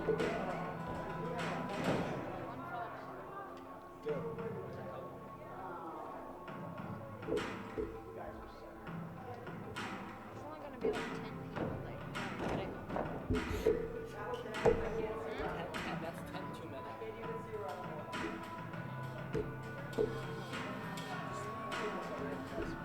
Good. There's only gonna be like 10 people there. No, I'm kidding. That's 10 too many.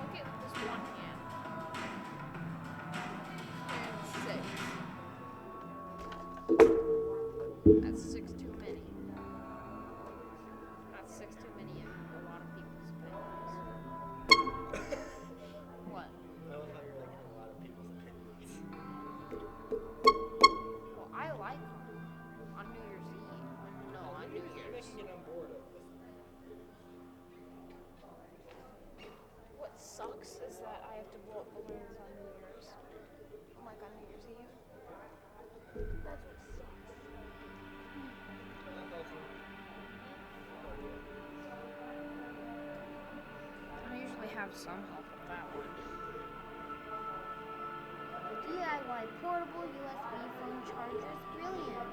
Okay, with this one hand. And 6. That's 6 too many. That's 6 too many in a lot of people's opinions. What? I love how you're like in a lot of people's opinions. Well, I like them on New Year's Eve. No, on New You're Year's. making it on board of this. What sucks is that I have to blow up balloons on New Year's. Like on New Year's Eve. That's what sucks. I usually have some help with that one. DIY portable USB phone chargers, brilliant.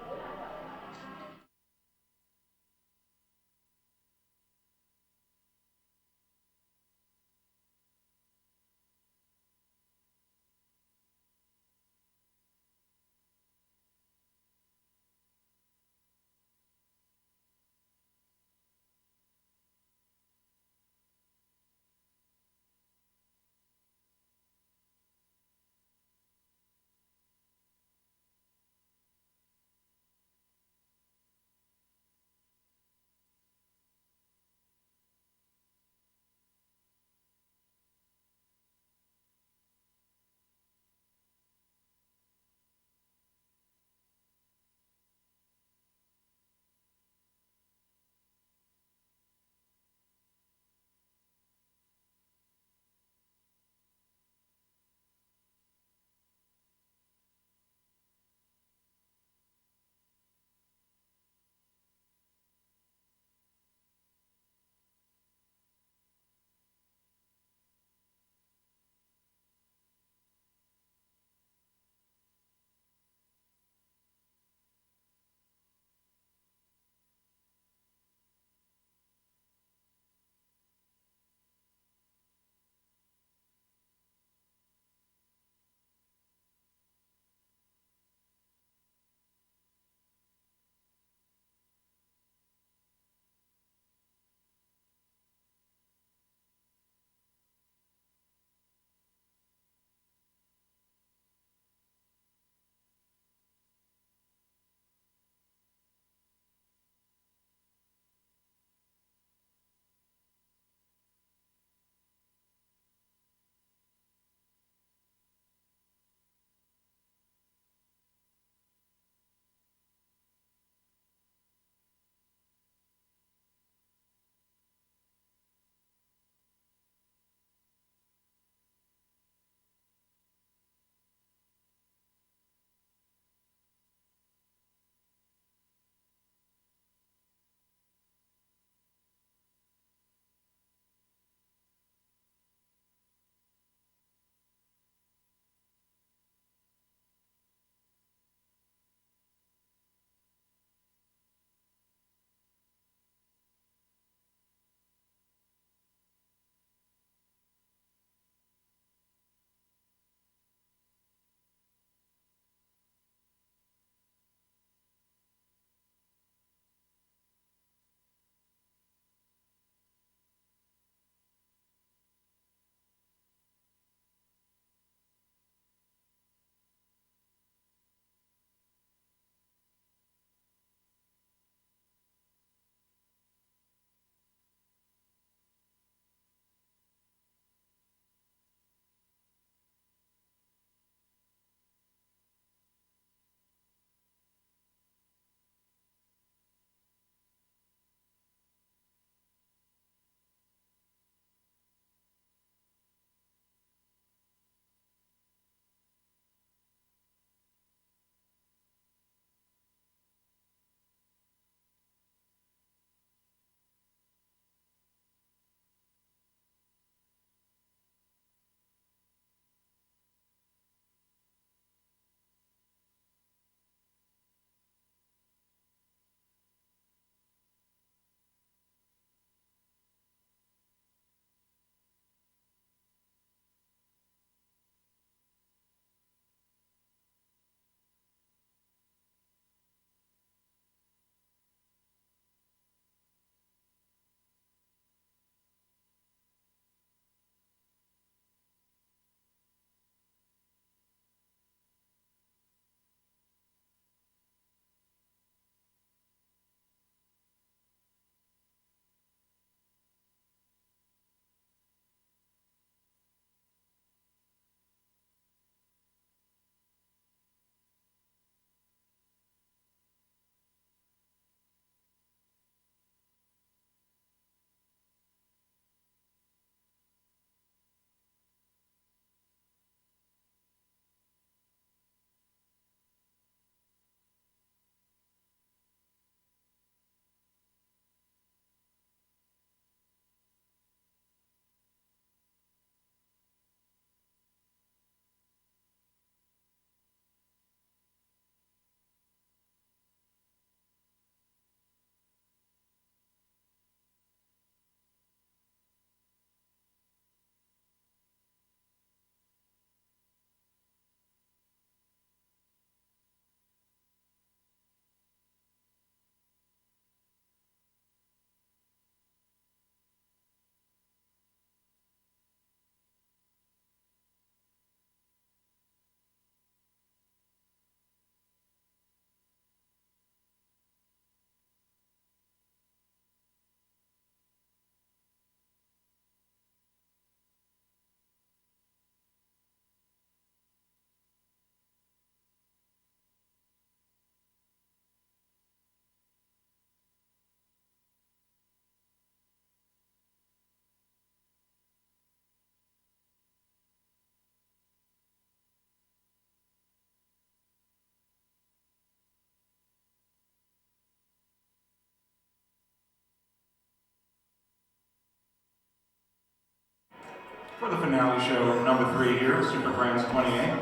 for the finale show number 3 here at Super Friends 28.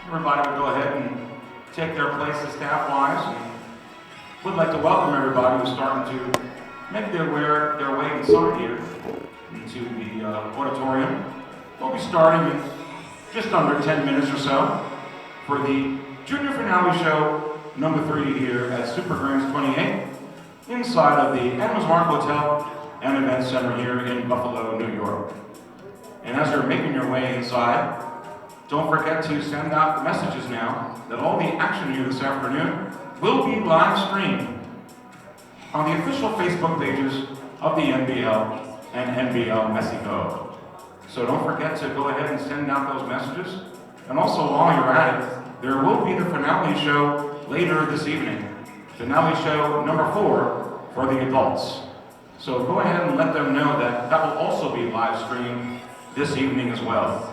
Everybody would go ahead and take their places staff-wise, and would like to welcome everybody who's starting to make their way inside here into the auditorium. We'll be starting in just under 10 minutes or so for the junior finale show number 3 here at Super Friends 28 inside of the Adams Mark Hotel and Event Center here in Buffalo, New York. And as you're making your way inside, don't forget to send out the messages now that all the action here this afternoon will be live streamed on the official Facebook pages of the NBL and NBL Mexico. So don't forget to go ahead and send out those messages. And also, while you're at it, there will be the finale show later this evening. Finale show number 4 for the adults. So go ahead and let them know that that will also be live streamed this evening as well.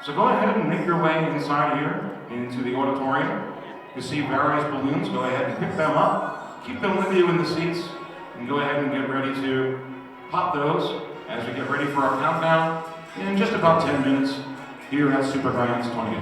So go ahead and make your way inside here into the auditorium. You see various balloons, go ahead and pick them up, keep them with you in the seats, and go ahead and get ready to pop those as we get ready for our countdown in just about 10 minutes here at Super Friends 28.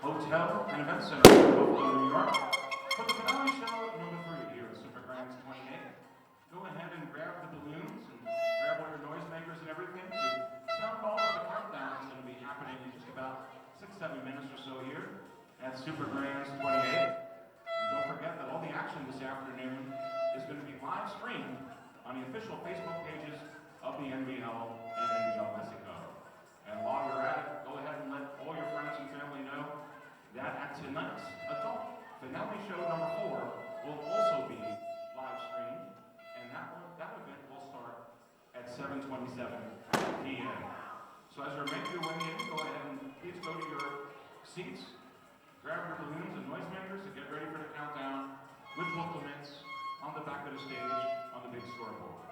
Hotel and Event Center in Buffalo, New York. For the finale show number 3 here at Super Friends 28. Go ahead and grab the balloons and grab all your noisemakers and everything to sound off of the countdown. It's going to be happening in just about 6-7 minutes or so here at Super Friends 28. And don't forget that all the action this afternoon is going to be live streamed on the official Facebook pages of the NBL and NBL Mexico. And while you're at it, go ahead and let all your friends and family know that at tonight's adult finale show number 4 will also be live streamed, and that event will start at 7:27 p.m. So as you're making your way in, go ahead and please go to your seats, grab your balloons and noisemakers, and get ready for the countdown, which will commence on the back of the stage on the big scoreboard.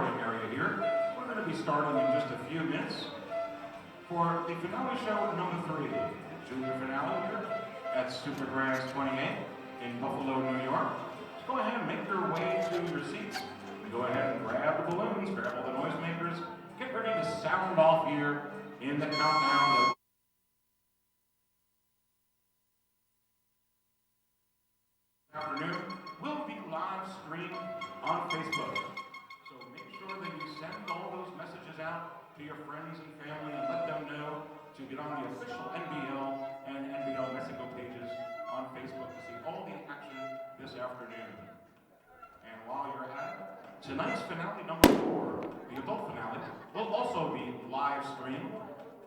auditorium area here. We're going to be starting in just a few minutes for the finale show number 3, junior finale here at Super Grands 28 in Buffalo, New York. So go ahead and make your way to your seats. Go ahead and grab the balloons, grab all the noisemakers. Get ready to sound off here in the countdown. Afternoon will be live streamed on Facebook. So make sure that you send all those messages out to your friends and family and let them know to get on the official NBL and NBL Mexico pages on Facebook to see all the action this afternoon. And while you're at it, tonight's finale number 4, the adult finale, will also be live streamed,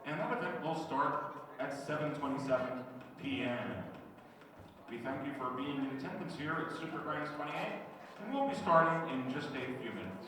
and that event will start at 7:27 p.m. We thank you for being in attendance here at Super Grands 28, and we'll be starting in just a few minutes.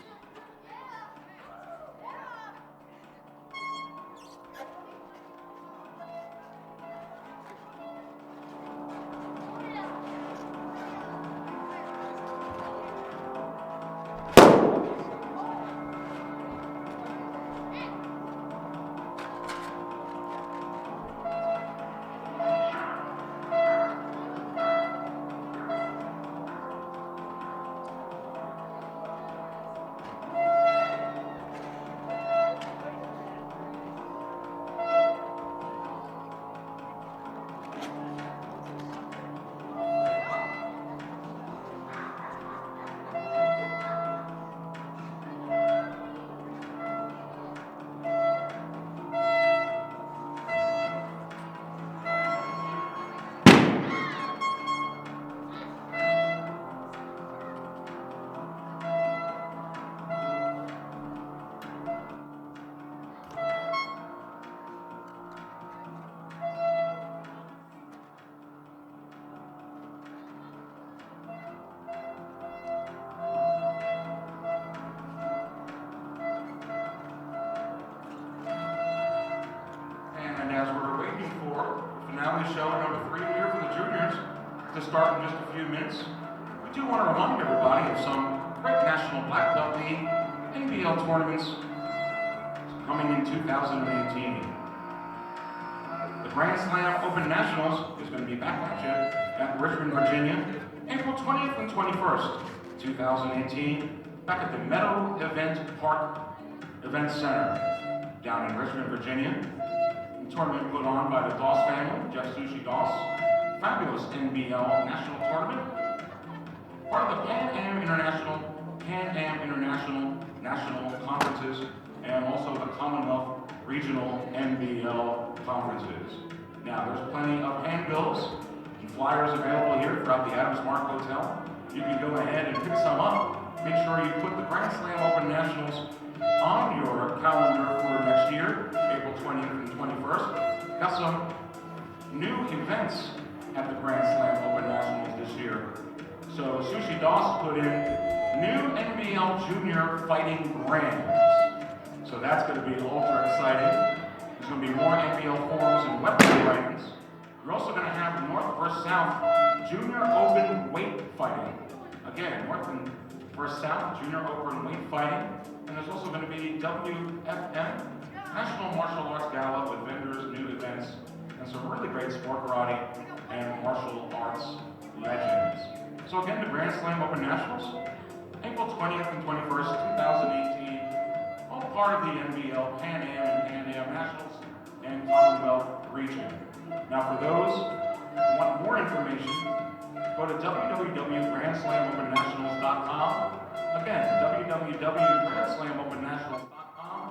Show number 3 here for the juniors to start in just a few minutes. We do want to remind everybody of some great National Black Belt League NBL tournaments coming in 2018. The Grand Slam Open Nationals is going to be back at you at Richmond, Virginia, April 20th and 21st, 2018, back at the Meadow Event Park Event Center down in Richmond, Virginia. Tournament put on by the Doss family, Jeff Sushi Doss. Fabulous NBL National Tournament. Part of the Pan Am International National Conferences and also the Commonwealth Regional NBL Conferences. Now, there's plenty of handbills and flyers available here throughout the Adams Mark Hotel. You can go ahead and pick some up. Make sure you put the Grand Slam Open Nationals on your calendar for next year, April 20th and 21st. Got some new events at the Grand Slam Open Nationals this year. So Sushi Doss put in new NBL Junior Fighting Grands. So that's going to be ultra exciting. There's going to be more NBL forums and weapon rankings. You're also going to have North vs. South Junior Open Weight Fighting. Again, North vs. South Junior Open Weight Fighting. And there's also going to be WFM, National Martial Arts Gala with vendors, new events, and some really great sport karate and martial arts legends. So again, the Grand Slam Open Nationals, April 20th and 21st, 2018, all part of the NBL, Pan Am, and Pan Am Nationals, and Commonwealth region. Now for those who want more information, go to www.GrandSlamOpenNationals.com. Again, www.GrandSlamOpenNationals.com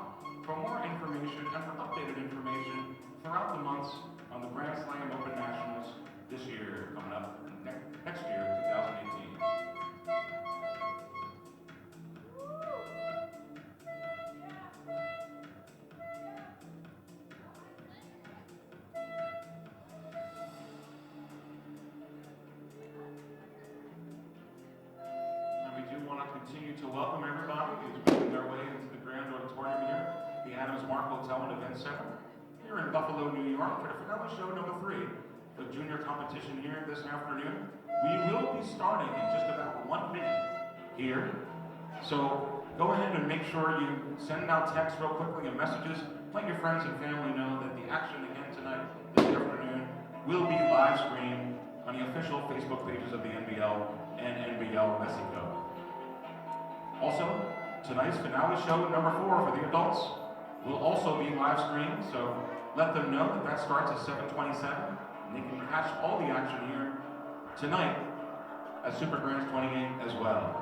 for more information and for updated information throughout the months on the Grand Slam Open Nationals this year, coming up next year, 2018. Continue to welcome everybody who's making their way into the Grand Auditorium here, the Adams Mark Hotel and Event Center, here in Buffalo, New York, for the finale show number 3, the junior competition here this afternoon. We will be starting in just about 1 minute here. So go ahead and make sure you send out texts real quickly and messages. Let your friends and family know that the action again tonight, this afternoon, will be live streamed on the official Facebook pages of the NBL and NBL Mexico. Also, tonight's finale show number 4 for the adults will also be live streamed, so let them know that that starts at 7:27, and they can catch all the action here tonight at Super Grands 28 as well.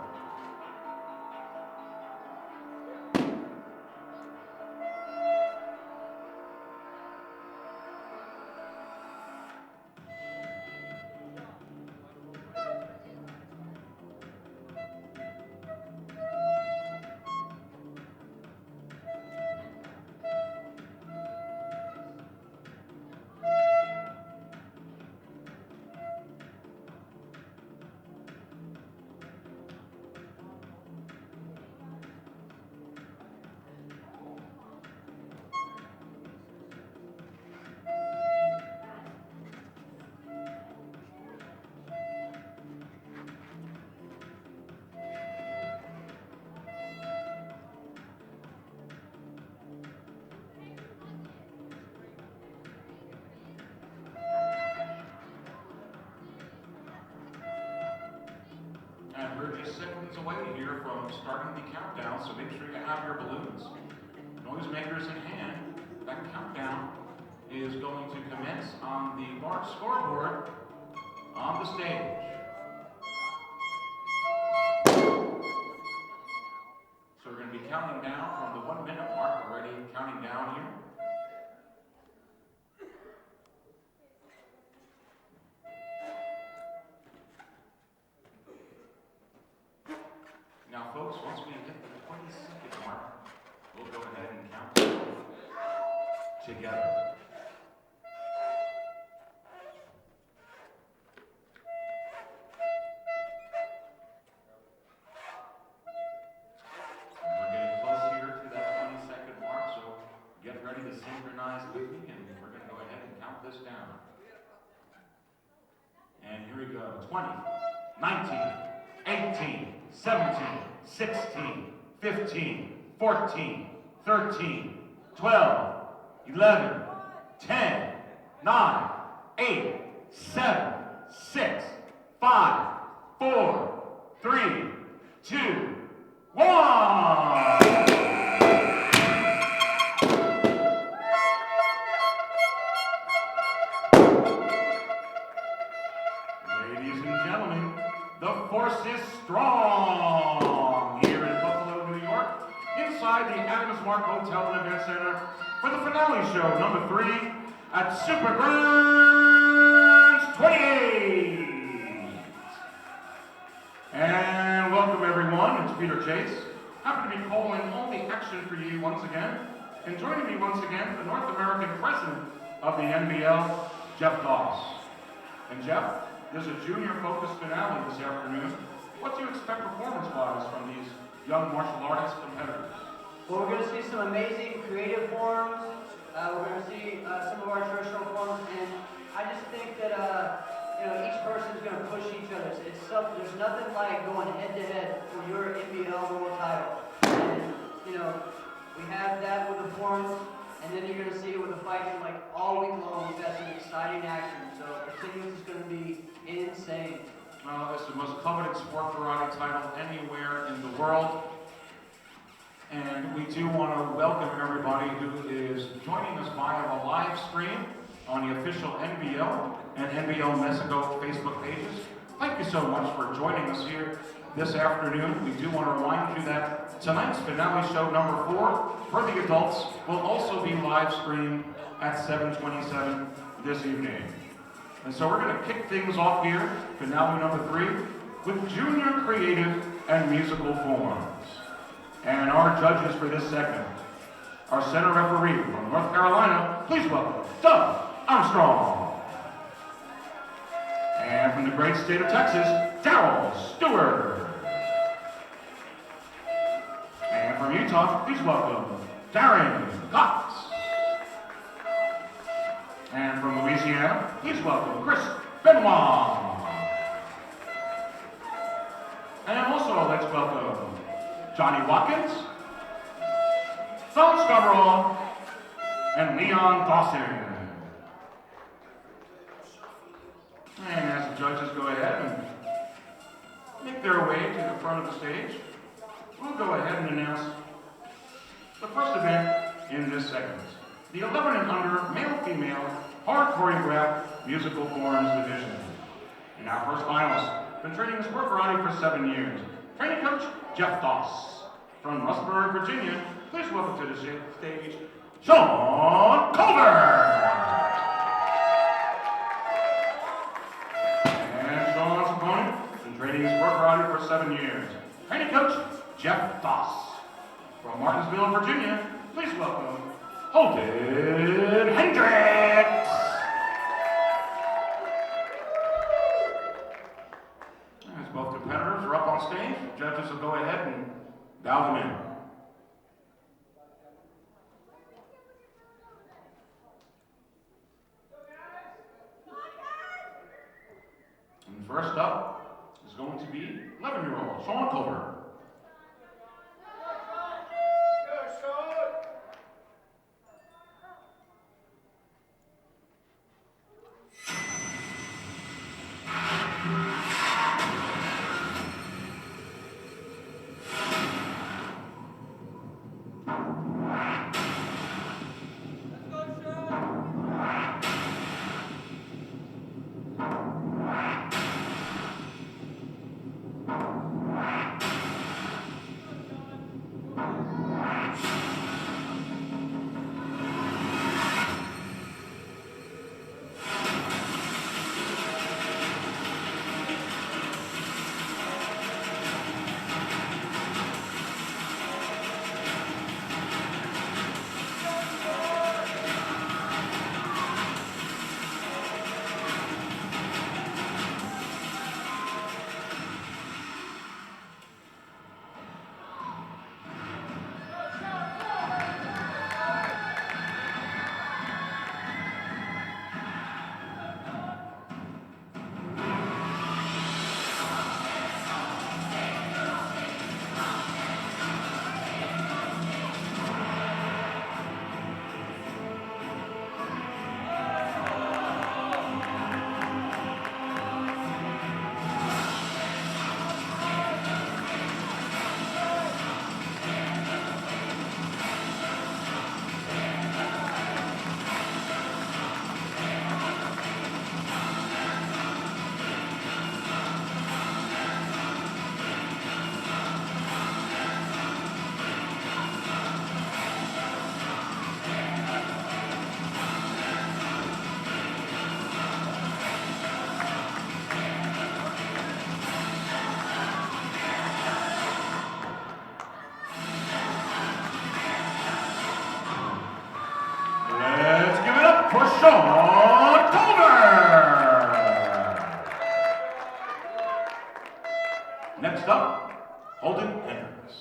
And we're just seconds away here from starting the countdown, so make sure you have your balloons. Noisemakers in hand, that countdown is going to commence on the large scoreboard on the stage. So we're going to be counting down from the 1 minute mark, already counting down here. Now, folks, once we hit the 20-second mark, we'll go ahead and count together. And we're getting close here to that 20-second mark, so get ready to synchronize with me, and we're going to go ahead and count this down. And here we go. 20, 19, 18, 17, 16, 15, 14, 13, 12, 11, 10, 9, 8, 7, 6, 5, 4, 3, 2, 1. Ladies and gentlemen, the force is strong here in Buffalo, New York, inside the Adams Mark Hotel and Event Center for the finale show number 3 at Super Grands 28. And welcome everyone, it's Peter Chase. Happy to be calling all the action for you once again. And joining me once again, the North American president of the NBL, Jeff Doss. And Jeff, there's a junior focus finale this afternoon. What do you expect performance-wise from these young martial arts competitors? Well, we're going to see some amazing creative forms. We're going to see some of our traditional forms, and I just think that each person's going to push each other. There's nothing like going head-to-head for your NBL world title. And we have that with the forms, and then you're going to see it with the fighting. Like all week long, we've got some exciting action. So continuous is going to be insane. It's the most coveted sport variety title anywhere in the world. And we do want to welcome everybody who is joining us via the live stream on the official NBL and NBL Mexico Facebook pages. Thank you so much for joining us here this afternoon. We do want to remind you that tonight's finale show number 4 for the adults will also be live streamed at 7:27 this evening. And so we're going to kick things off here, finale number 3, with junior creative and musical forms. And our judges for this segment, our center referee from North Carolina, please welcome Doug Armstrong. And from the great state of Texas, Darryl Stewart. And from Utah, please welcome Darren Cox. And from Louisiana, please welcome Chris Benoit. And also let's welcome Johnny Watkins, Saul Scarborough, and Leon Dawson. And as the judges go ahead and make their way to the front of the stage, we'll go ahead and announce the first event in this segment, the 11 and under male-female hard choreographed musical forms division. And our first finalist, been training in sport variety for 7 years, training coach Jeff Doss. From Rustburg, Virginia, please welcome to the stage, Sean Culver. And Sean's opponent, been training in sport variety for 7 years, training coach Jeff Doss. From Martinsville, Virginia, please welcome Holden Hendricks. As both competitors are up on stage, the judges will go ahead and bow them in. And first up is going to be 11-year-old Sean Culver. For Sean Culver. Next up, Holden Hendricks.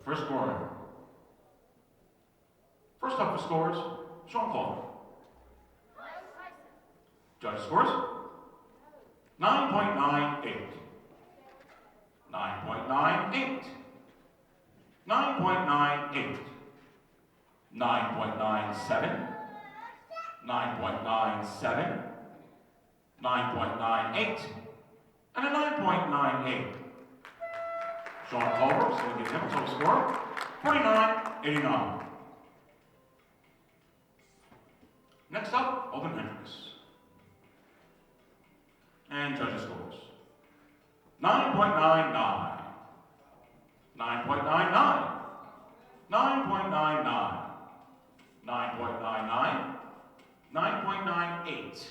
for scoring. First up for scores, Sean Culver. Judge scores 9.98, 9.98, 9.98, 9.97, 9.97, 9.98, and a 9.98. Sean Culver is going to give him a total score 49.89. Next up, Open Hendricks. And judges scores 9.99, 9.99, 9.99, 9.99, 9.98,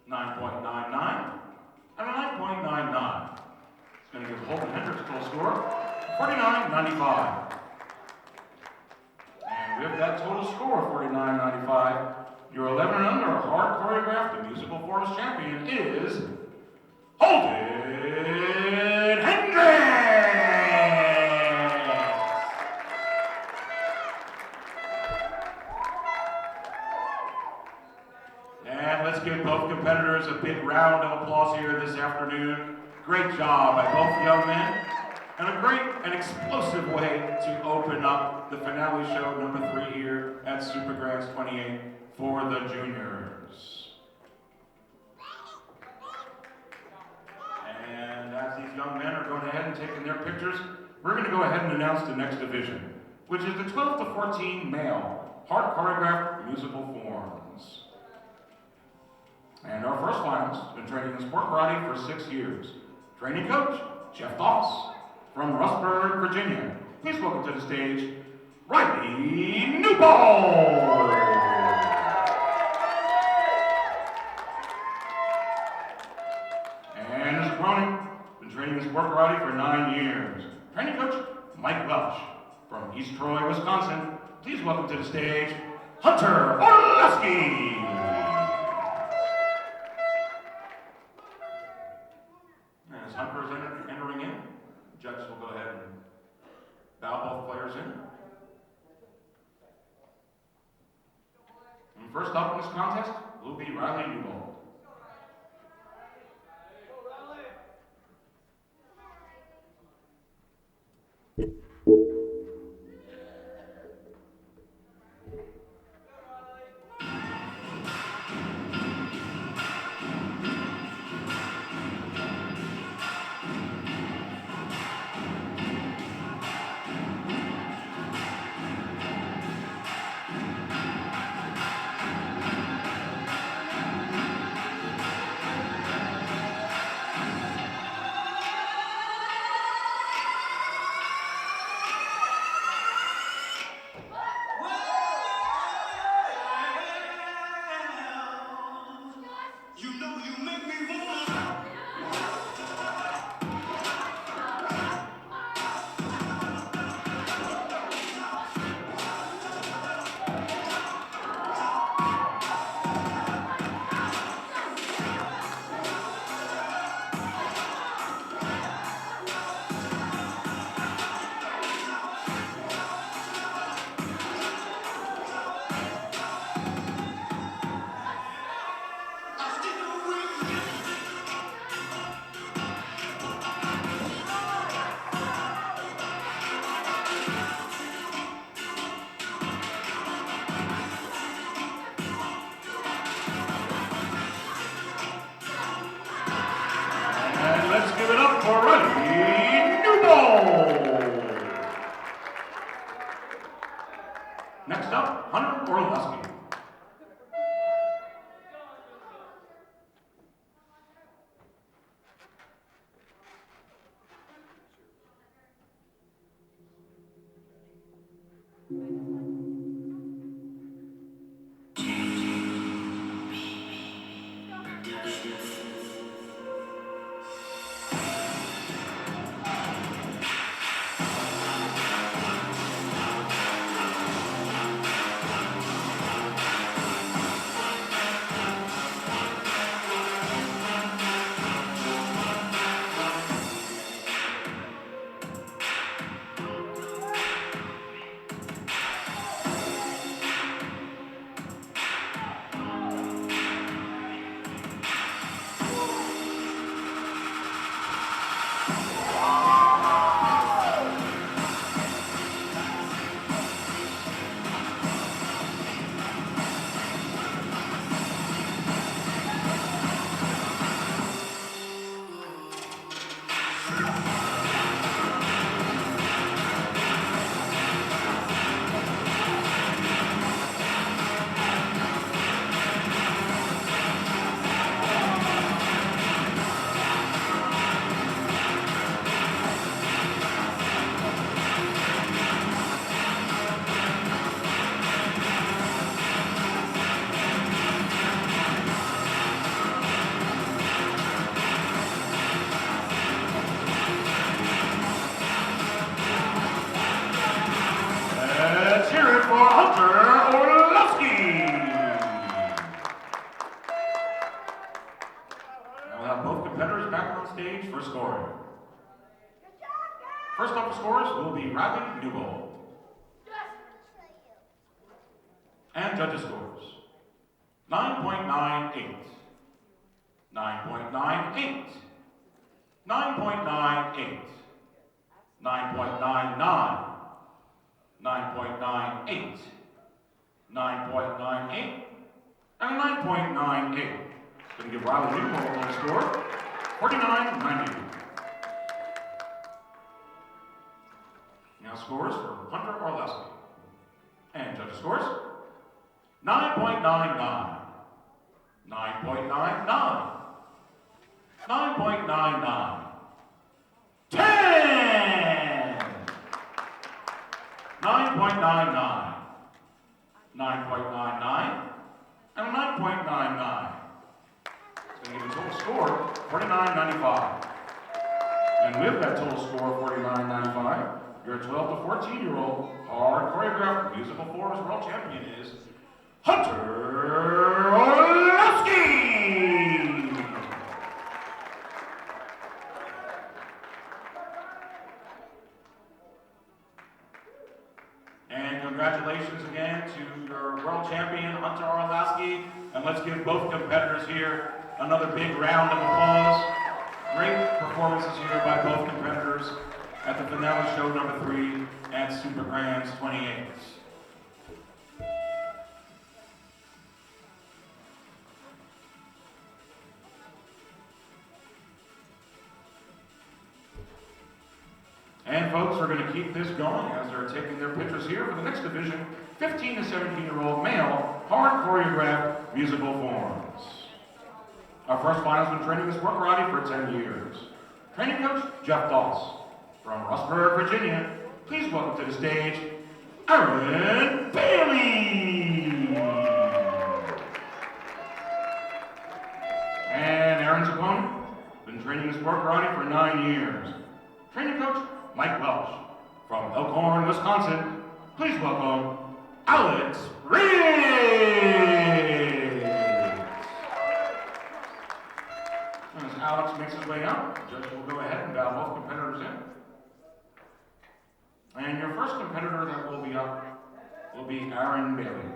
9.99, and a 9.99. It's going to give Holden Hendricks a total score 49.95. And with that total score of 49.95, your 11 and under hard choreographed and musical forms champion is Holden Hendricks! And let's give both competitors a big round of applause here this afternoon. Great job by both young men, and a great and explosive way to open up the finale show number 3 here at Super Grands 28 for the juniors. And as these young men are going ahead and taking their pictures, we're going to go ahead and announce the next division, which is the 12 to 14 male hard choreographed musical forms. And our first finalist has been training in sport karate for 6 years. Training coach, Jeff Doss, from Rustburg, Virginia. Please welcome to the stage, Riley Newbold. And his opponent, been training in sport karate for 9 years. Training coach, Mike Welch, from East Troy, Wisconsin. Please welcome to the stage, Hunter Orlowski. As Hunter is entering in, judges will go ahead and bow both players in. And first up in this contest will be Riley Newbold. Next up, Hunter Orlowski. back on stage for scoring. First up for scores will be Riley Newbold. And judges scores 9.98, 9.98, 9.98, 9.99, 9.98, 9.98, and 9.98. Going to give Riley Newbold a score 49.90. Now scores for Hunter Orlowski. And judges scores 9.99, 9.99, 9.99, 10, 9.99, 9.99, and 9.99. It's going to give a total score 49.95. And with that total score 49.95, your 12 to 14-year-old hard choreographed musical forms world champion is Hunter Orlowski! And congratulations again to your world champion, Hunter Orlowski. And let's give both competitors here another big round of applause. Great performances here by both competitors at the finale show number 3 at Super Grands 28. And folks, we're going to keep this going as they're taking their pictures here for the next division, 15 to 17-year-old male hard choreographed musical forms. Our first finalist been training this sport karate for 10 years. Training coach, Jeff Doss. From Rustburg, Virginia, please welcome to the stage, Aaron Bailey! And Aaron's opponent, been training this sport karate for 9 years. Training coach, Mike Welch. From Elkhorn, Wisconsin, please welcome Alex Riggs! As Alex makes his way up, the judge will go ahead and bow both competitors in. And your first competitor that will be up will be Aaron Bailey.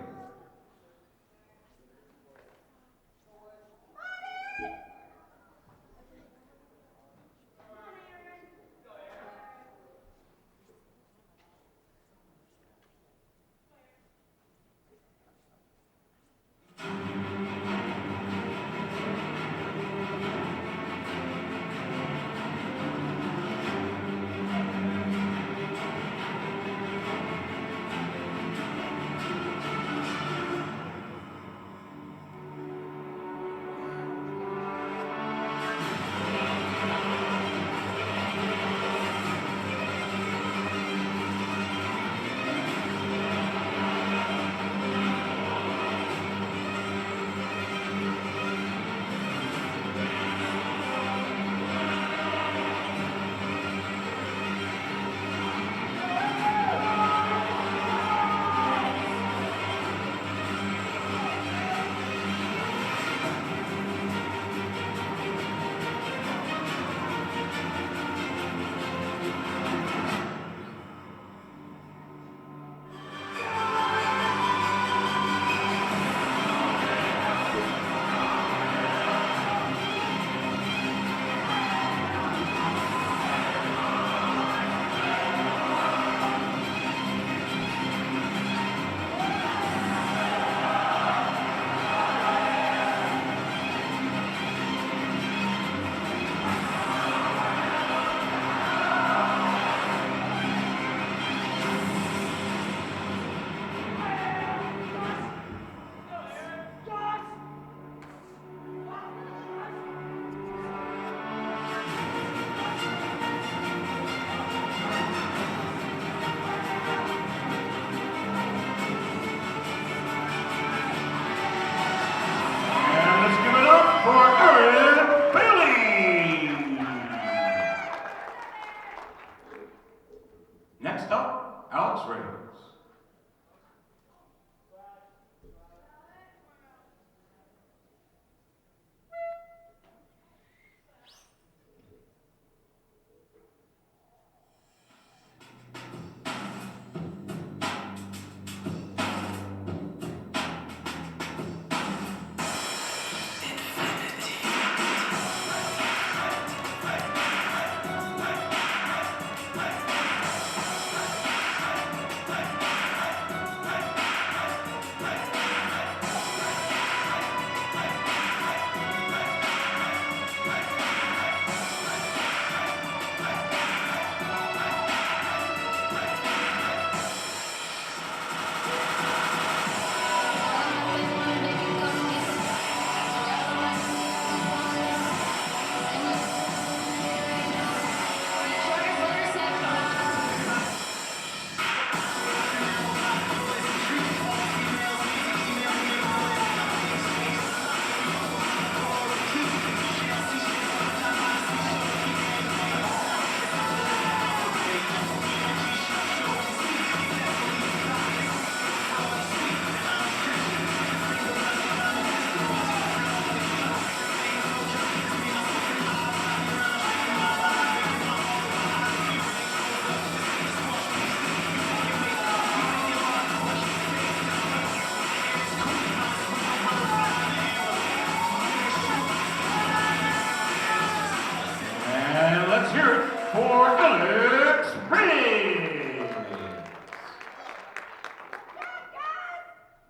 let's hear it for Alex Riggs.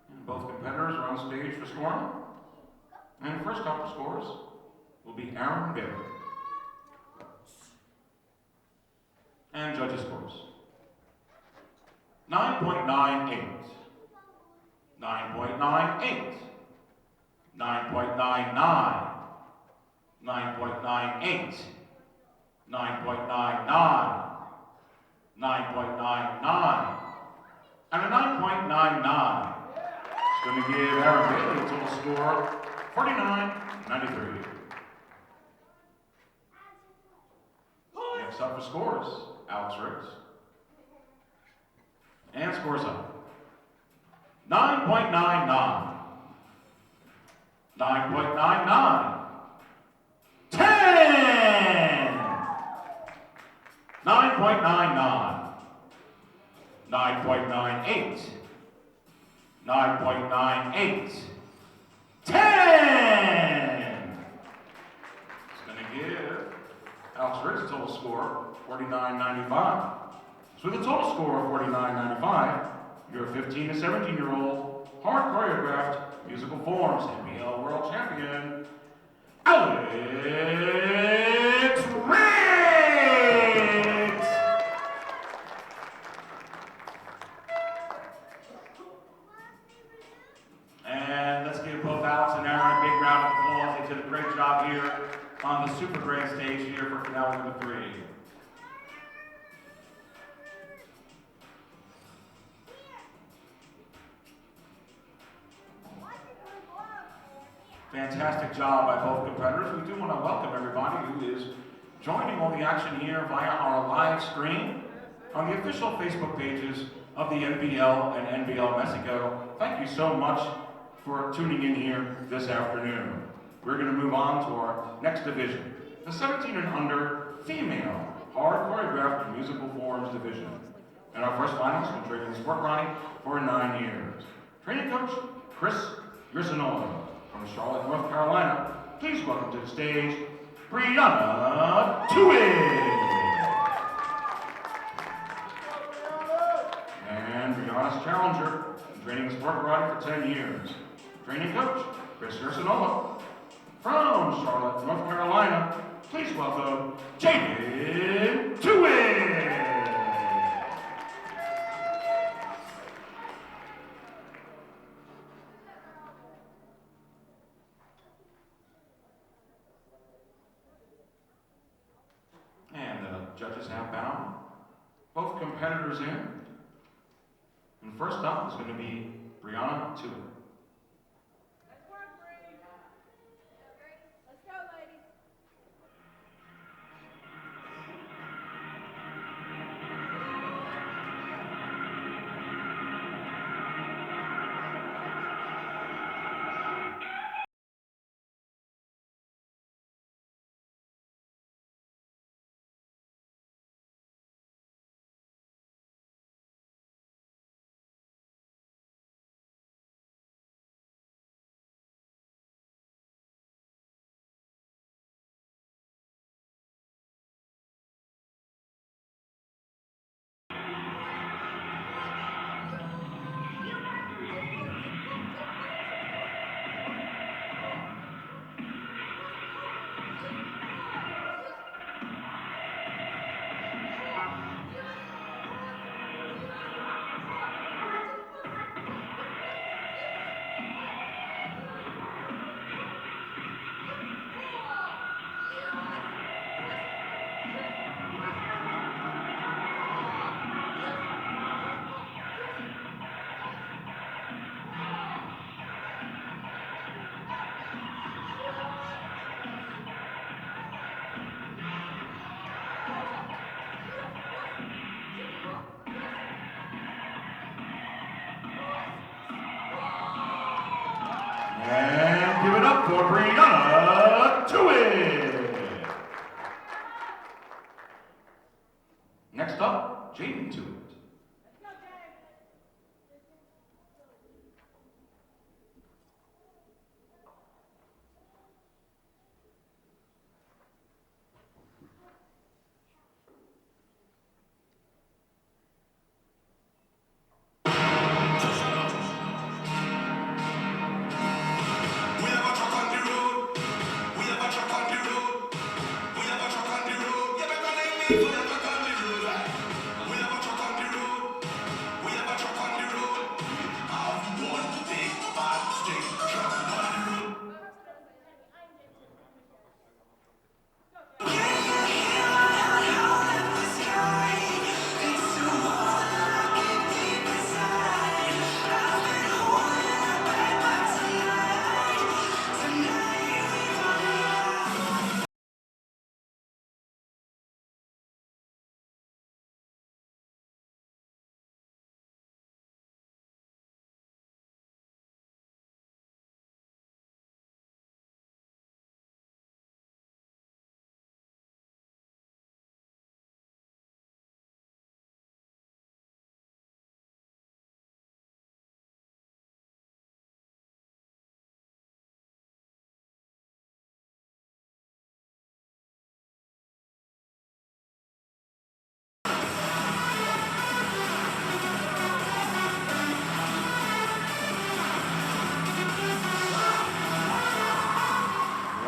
And both competitors are on stage for scoring. And first up for scores will be Aaron Bailey. And judges' scores. 9.98. 9.98. 9.99. 9.98. 9.99. 9.99. And a 9.99. It's going to give Aaron Bailey a total score 49.93. Next up for scores, Alex Riggs. And scores up. 9.99. 9.99. 10. 9.99. 9.98. 9.98. 10. It's going to give Alex Riggs a total score 49.95. So with a total score of 49.95, your 15 to 17-year-old hard choreographed musical forms NBL World Champion, Alex Riggs! And let's give both Alex and Aaron a big round of applause. They did a great job here on the Super Grand stage here for finale number 3. Fantastic job by both competitors. We do want to welcome everybody who is joining all the action here via our live stream on the official Facebook pages of the NBL and NBL Mexico. Thank you so much for tuning in here this afternoon. We're going to move on to our next division, the 17 and under female hard choreographed musical forms division. And our first finalist will train in Sport Ronnie for 9 years. Training coach, Chris Grisinola. From Charlotte, North Carolina, please welcome to the stage, Brianna Tuig. And Brianna's challenger, training sport karate for 10 years. Training coach, Chris Ursinola. From Charlotte, North Carolina, please welcome Jaden Tuig. Judges have bound both competitors in. And first up is going to be Brianna Tuig. Let's work, Bree. Let's go, ladies. And give it up for Brianna Tuig. Next up, Jaden Tuig.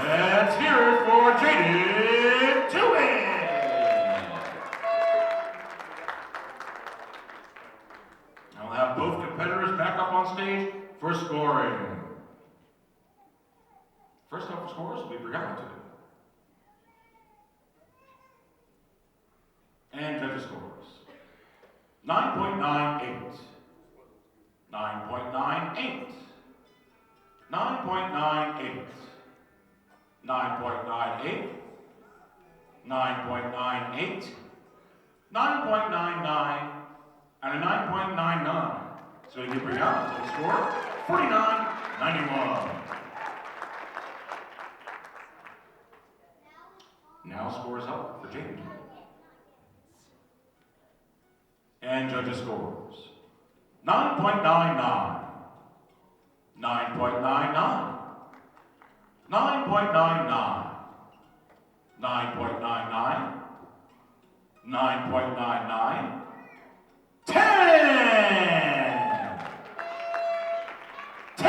Let's hear it for Jaden Tewin. I'll have both competitors back up on stage for scoring. First up for scores will be Brianna. And judges' scores. 9.98. 9.98. 9.98. 9.98. 9.98. 9.99. And a 9.99. So you give Brianna a score 49.91. Now scores up for Jaden. And judges' scores. 9.99. 9.99. 9.99. 9.99. 9.99. 10! 10!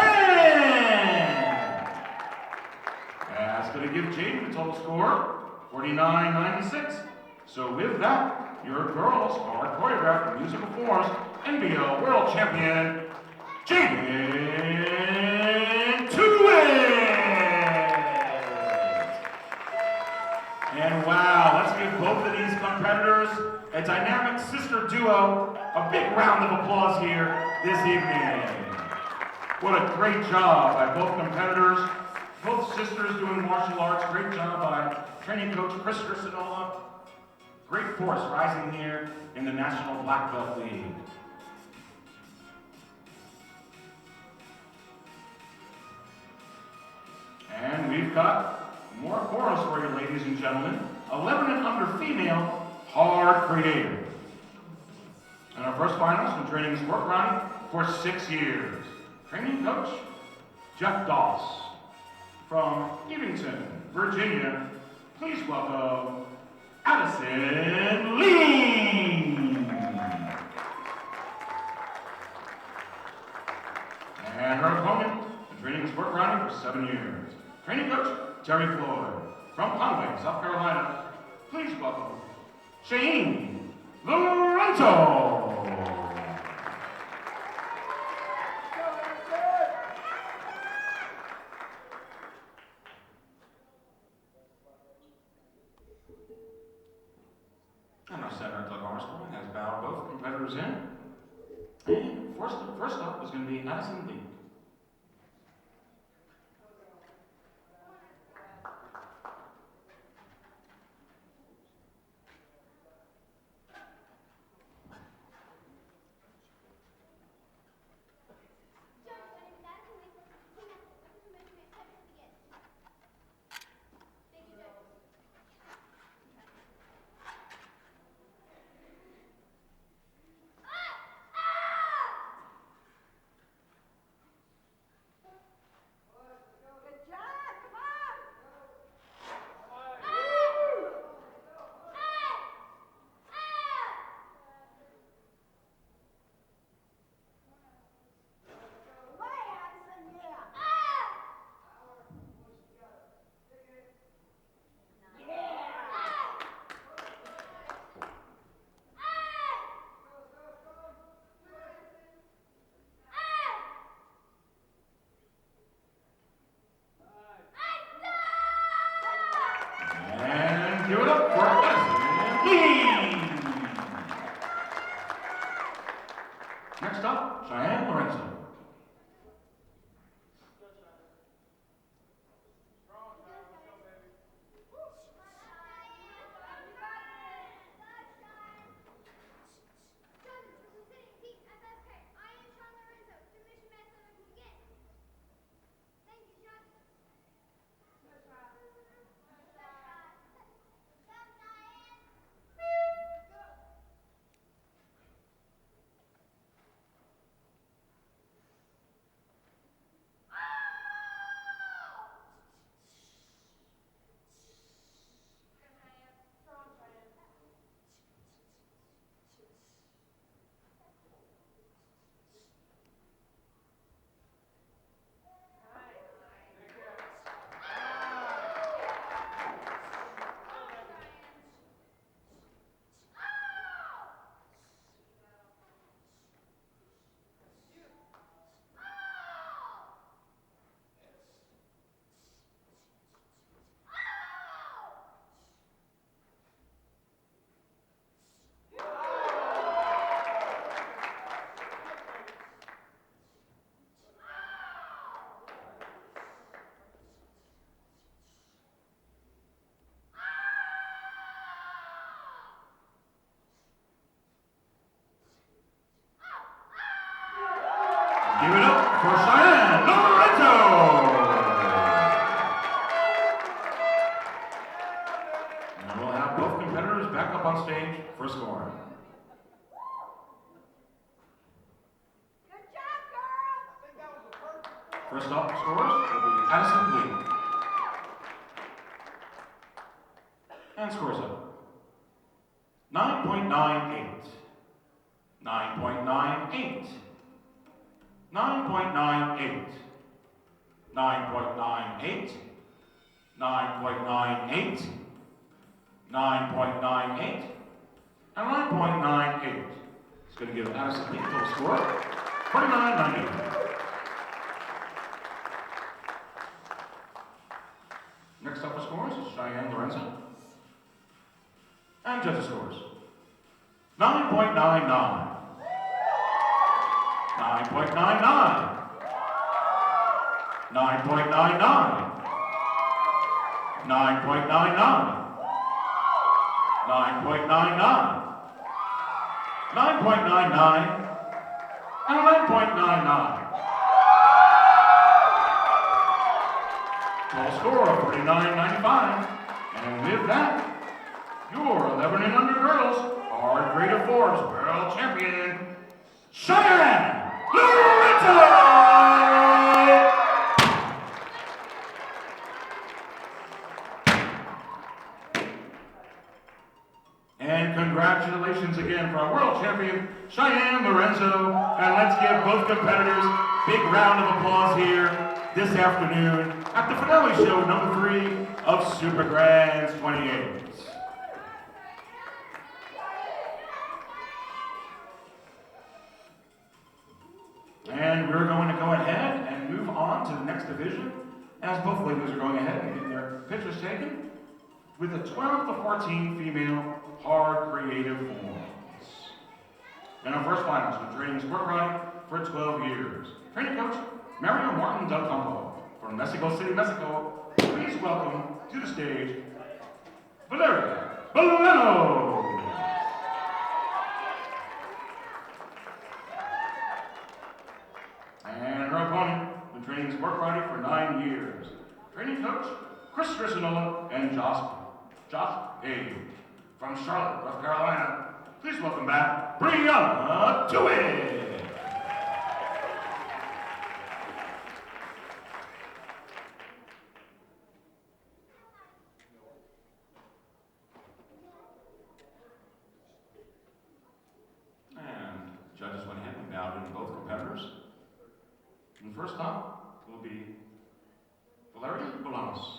That's going to give Jaden the total score, 49.96. So with that, your girls are choreographed in musical forms NBL World Champion, Jaden Tewin! And wow, let's give both of these competitors, a dynamic sister duo, a big round of applause here this evening. What a great job by both competitors, both sisters doing martial arts. Great job by training coach Chris Crisanola. Great force rising here in the National Black Belt League. And we've got more chorus for you, ladies and gentlemen. 11 and under female, hard creative. And our first finalist from training sport running for 6 years. Training coach, Jeff Doss. From Evanston, Virginia, please welcome Addison Lee. And her opponent, training sport running for 7 years. Training coach, Terry Floyd. From Conway, South Carolina, please welcome Shane Lorenzo. And our center Doug Armstrong has bowed both competitors in. And first up is going to be Addison Lee. Lee. Next up, Cheyenne Lorenzo. Give it up for Cheyenne Lorenzo. And we'll have both competitors back up on stage for scoring. Good job, girl. First up, scores will be Addison Lee. And scores up 9.98, 9.98, 9.98, 9.98, 9.98, 9.98, and 9.98. It's going to give Addison Lee a total score 49.98. Next up for scores is Cheyenne Lorenzo. And judges' scores 9.99. 9.99, 9.99, 9.99, 9.99, 9.99, and 9.99. Total score of 49.95. And with that, your 11 and under girls are Greater Forbes World Champion, Cheyenne Lorenzo! And congratulations again for our world champion, Cheyenne Lorenzo. And let's give both competitors a big round of applause here this afternoon at the finale show number 3 of Super Grands 28. And we're going to go ahead and move on to the next division, as both ladies are going ahead and getting their pictures taken with the 12 to 14 female hard creative forms. And our first finalist been training sport riding for 12 years. Training coach, Mario Martin Del Campo from Mexico City, Mexico. Please welcome to the stage, Valeria Boleno. And her opponent, been training sport riding for 9 years. Training coach, Chris Risinola and Josh Page from Charlotte, North Carolina. Please welcome back Brianna DeWitt. And judges went ahead and bowed in both competitors. And first up will be Valeria Bolanos.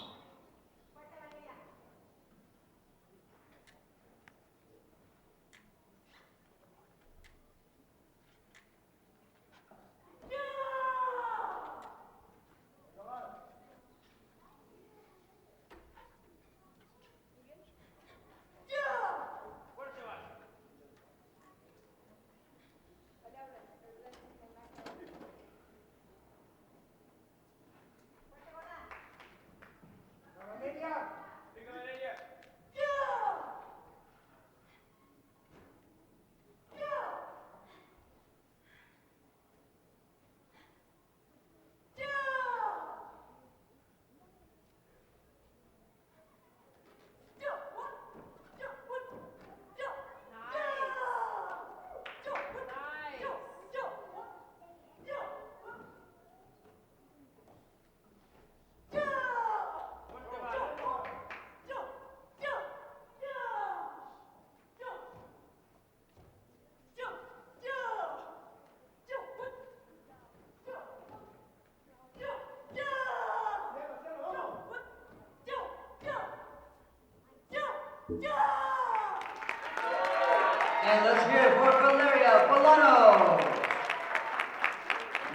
And let's hear it for Valeria Bolano.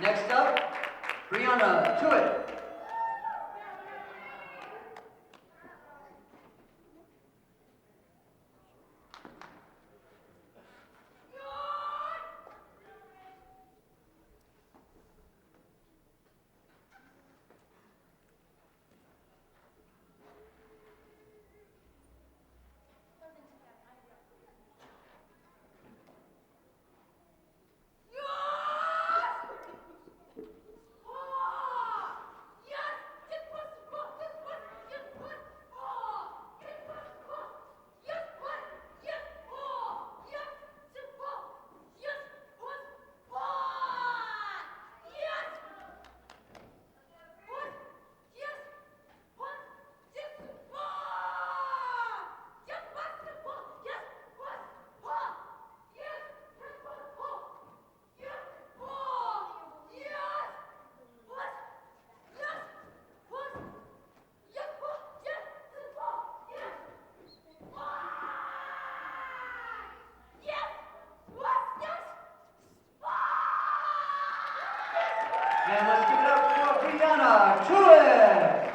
Next up, Brianna Tuitt. And let's give it up for Brianna Tuitt.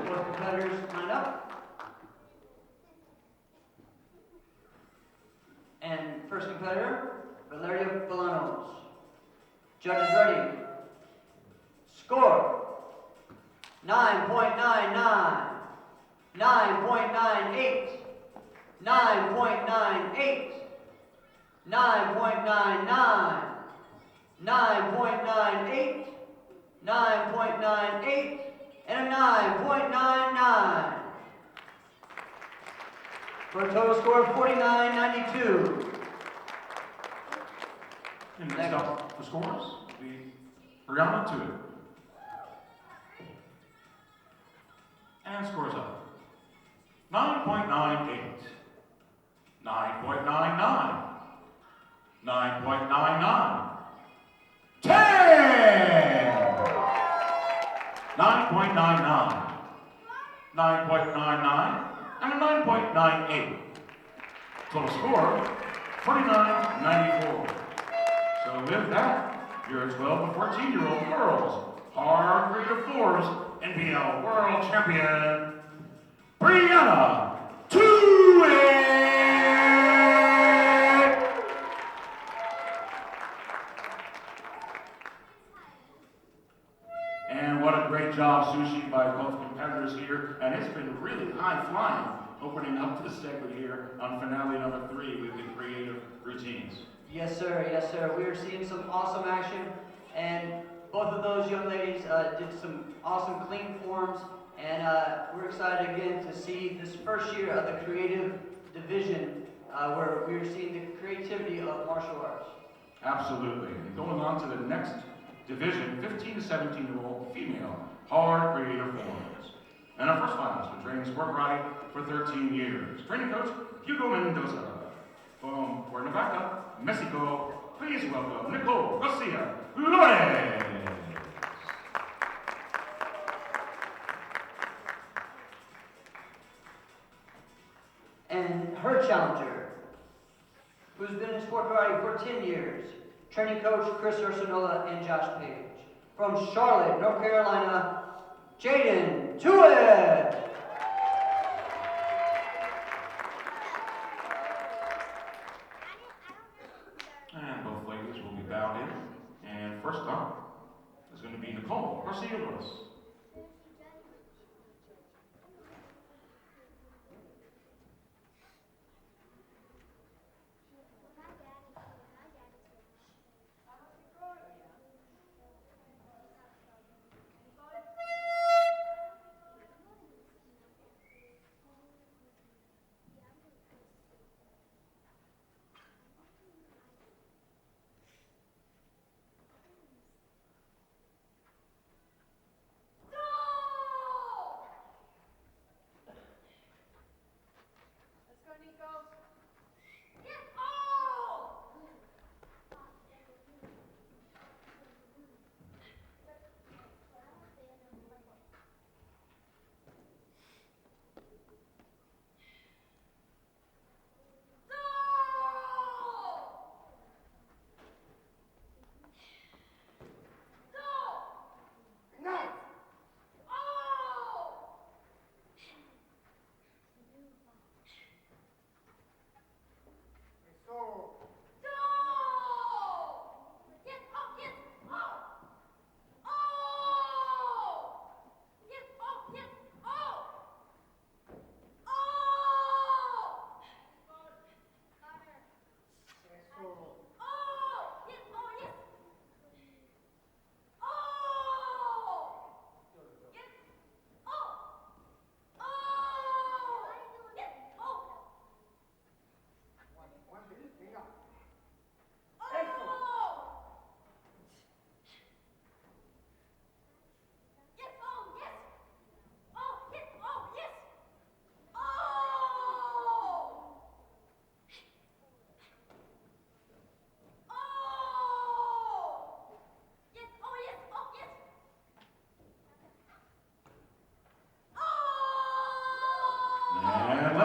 Both competitors line up. And first competitor, Valeria Bolanos. Judges ready. Score 9.99, 9.98, 9.98, 9.99, 9.98, 9.98, and a 9.99. For a total score of 49.92. And next up for scores will be Brianna Tuitt. And scores up 9.98, 9.99, 9.99, 10, 9.99, 9.99, and a 9.98. Total score 49.94. So with that, your 12 to 14-year-old girls are Creative Force NBL World Champion, Brianna Tuitt! And what a great job, Sushi, by both competitors here. And it's been really high-flying opening up this segment here on finale number 3 with the creative routines. Yes, sir. Yes, sir. We are seeing some awesome action, and both of those young ladies did some awesome clean forms, and we're excited again to see this first year of the creative division where we are seeing the creativity of martial arts. Absolutely. And going on to the next division, 15 to 17-year-old female hard creative forms. And our first finalist for training Sport Right for 13 years. Training coach, Hugo Mendoza. From Cuernavaca, Mexico, please welcome Nicole Garcia Lores. And her challenger, who's been in sport variety for 10 years, training coach Chris Ursinola and Josh Page. From Charlotte, North Carolina, Jaden Tuitt. And both ladies will be bowed in. And first up is going to be Nicole Garcia Lewis.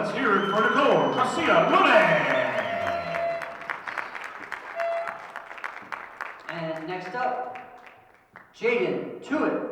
let's hear it for Nicole Garcia Lune. And next up, Jaden Tuitt.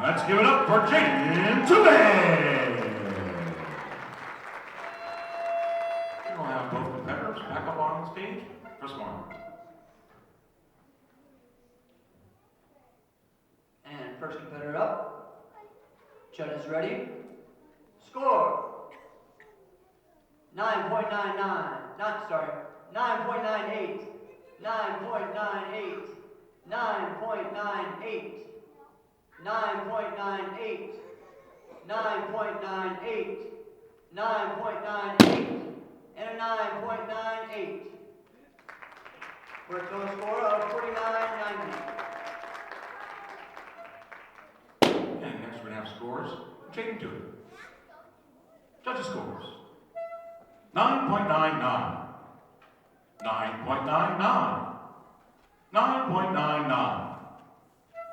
Let's give it up for Jaden Tuitt. We'll have both competitors back up on stage for scoring. And first competitor up. Judges ready? Score. 9.99. 9.98. 9.98. 9.98. 9.98, 9.98, 9.98, and a 9.98. For a total score of 49.90. And next we're going to have scores. Jaden Tuitt. Judges scores. 9.99. 9.99. 9.99.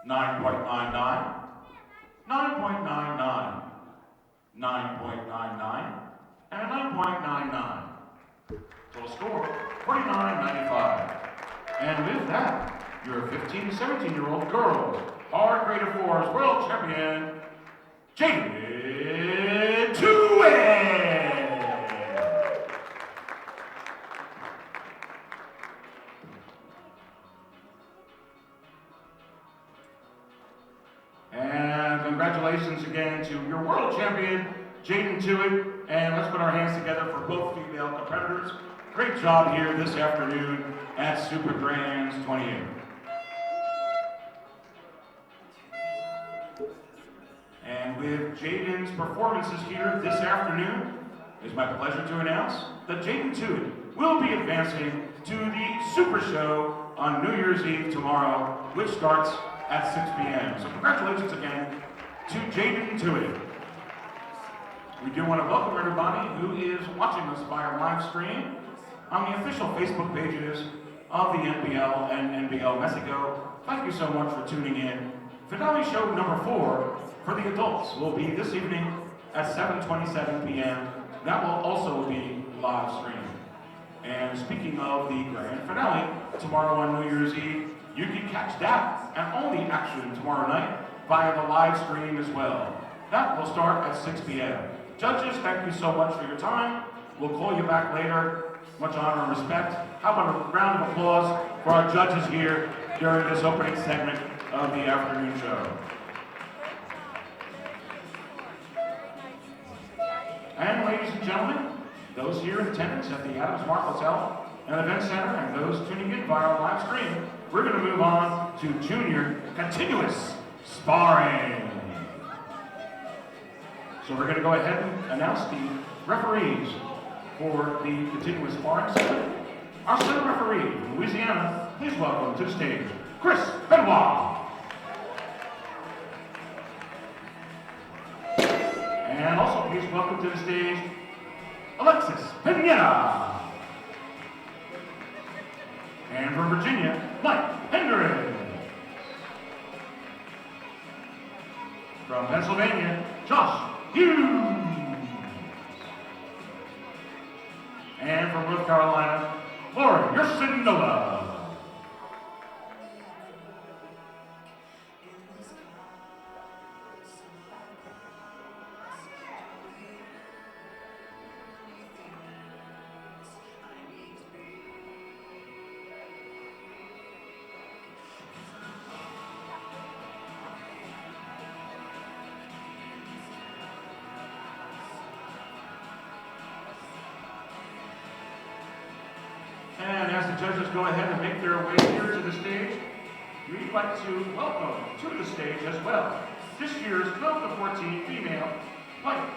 9.99, 9.99, 9.99, and a 9.99. Total score, 49.95. And with that, your 15 to 17-year-old girls Hard Grade of Fours World Champion, Jaden Tuitt. Congratulations again to your world champion, Jaden Tuitt, and let's put our hands together for both female competitors. Great job here this afternoon at Super Grands 28. And with Jaden's performances here this afternoon, it's my pleasure to announce that Jaden Tuitt will be advancing to the Super Show on New Year's Eve tomorrow, which starts at 6 p.m. So congratulations again to Jaden Tuitt. We do want to welcome everybody who is watching us via live stream on the official Facebook pages of the NBL and NBL Mexico. Thank you so much for tuning in. Finale show number 4 for the adults will be this evening at 7:27 p.m. That will also be live streamed. And speaking of the grand finale, tomorrow on New Year's Eve, you can catch that and all the action tomorrow night via the live stream as well. That will start at 6 p.m. Judges, thank you so much for your time. We'll call you back later. Much honor and respect. How about a round of applause for our judges here during this opening segment of the afternoon show. And ladies and gentlemen, those here in attendance at the Adams Mark Hotel and Event Center and those tuning in via our live stream, we're going to move on to junior continuous sparring. So we're going to go ahead and announce the referees for the continuous sparring segment. Our center referee from Louisiana, please welcome to the stage, Chris Benoit. And also please welcome to the stage, Alexis Pineda. And from Virginia, Mike Hendren. From Pennsylvania, Josh Hughes. And from North Carolina, Lauren Yersinola. And as the judges go ahead and make their way here to the stage, we'd like to welcome to the stage as well this year's 12 to 14 female light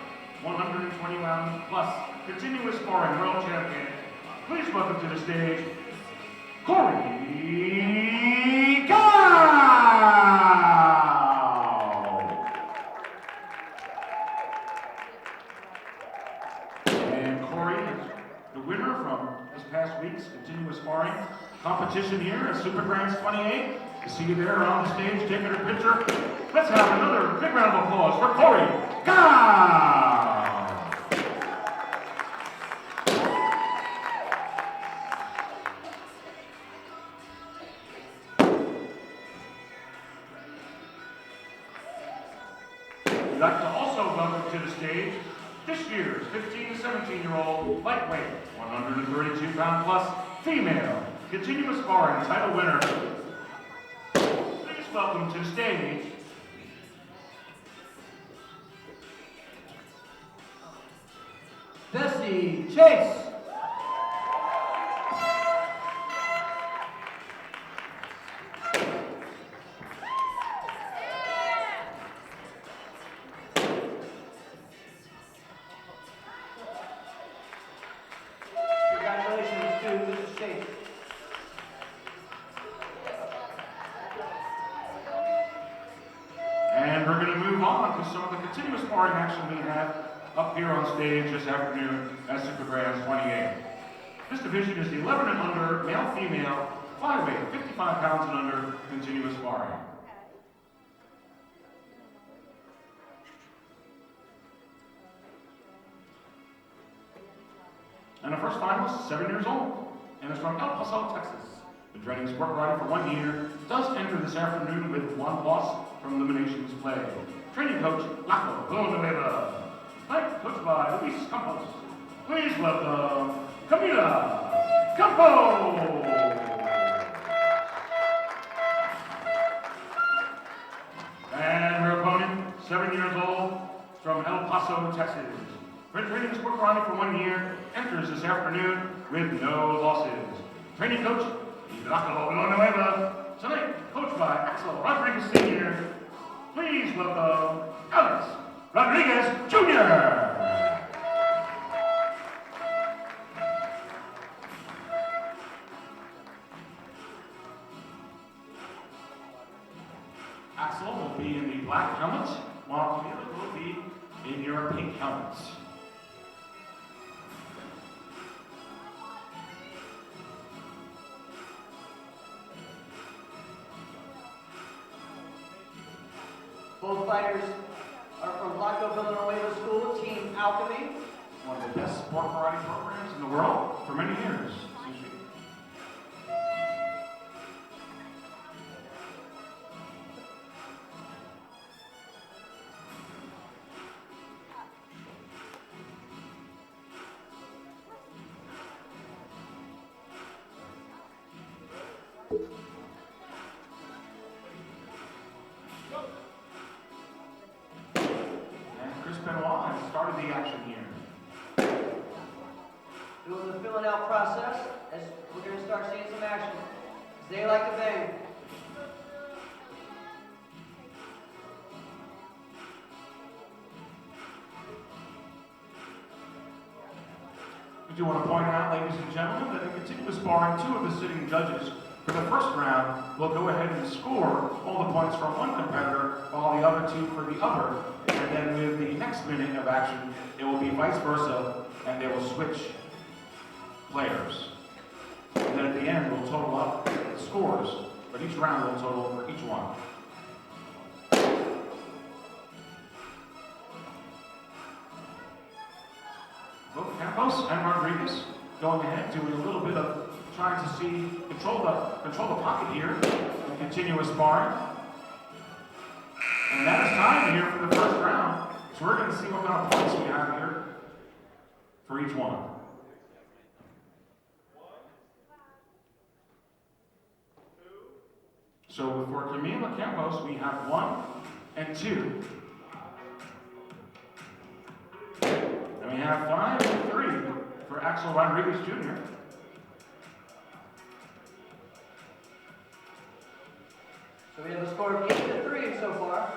120 round plus continuous sparring world champion. Please welcome to the stage, Corey Gow. And Corey is the winner from this past week's continuous sparring competition here at Super Grands 28. To see you there on the stage taking a picture. Let's have another big round of applause for Corey Gow. We'd like to also welcome to the stage this year's 15 to 17-year-old lightweight, 132-pound plus female continuous sparring title winner. Please welcome to the stage, Bessie Chase. Congratulations to Mrs. Chase. and we're going to move on to some of the continuous sparring action we have up here on stage this afternoon at Super Grands 28. This division is the 11 and under, male-female, flyweight, 55 pounds and under, continuous sparring. And the first finalist is 7 years old, and is from El Paso, Texas. Been training sport karate for 1 year, does enter this afternoon with 1 loss from eliminations play. Training coach, Laco Villanueva. Tonight, coached by Luis Campos. Please welcome Camila Campos. And her opponent, 7 years old, from El Paso, Texas. Been training sport karate for 1 year, enters this afternoon with no losses. Training coach, Laco Villanueva. Tonight, coached by Axel Rodriguez Sr. Please welcome Alex Rodriguez Jr. Axel will be in the black helmet, while Camila will be in your pink helmets. Both fighters are from Blanco Villanueva School, Team Alchemy. One of the best sport karate programs in the world for many years. And Chris Benoit has started the action here. Doing the filling out process as we're going to start seeing some action. They like to bang. We do want to point out, ladies and gentlemen, that in continuous sparring, 2 of the sitting judges For the first round, we'll go ahead and score all the points from one competitor, while the other two for the other. And then with the next minute of action, it will be vice versa, and they will switch players. And then at the end, we'll total up the scores, but each round will total for each one. Both Campos and Rodriguez going ahead, doing a little bit of trying to control the pocket here, and continuous sparring. And that is time here for the first round. So we're going to see what kind of points we have here for each one. So for Camila Campos, we have 1 and 2. And we have 5 and 3 for Axel Rodriguez Jr. So we have a score of 8-3 so far.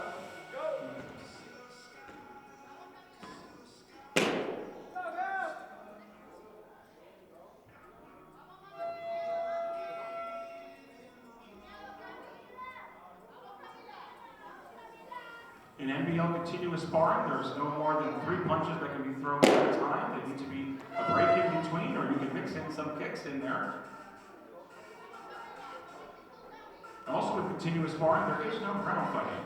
In NBL continuous sparring, there's no more than 3 punches that can be thrown at a time. There needs to be a break in between, or you can mix in some kicks in there. And also with continuous sparring, there is no ground fighting.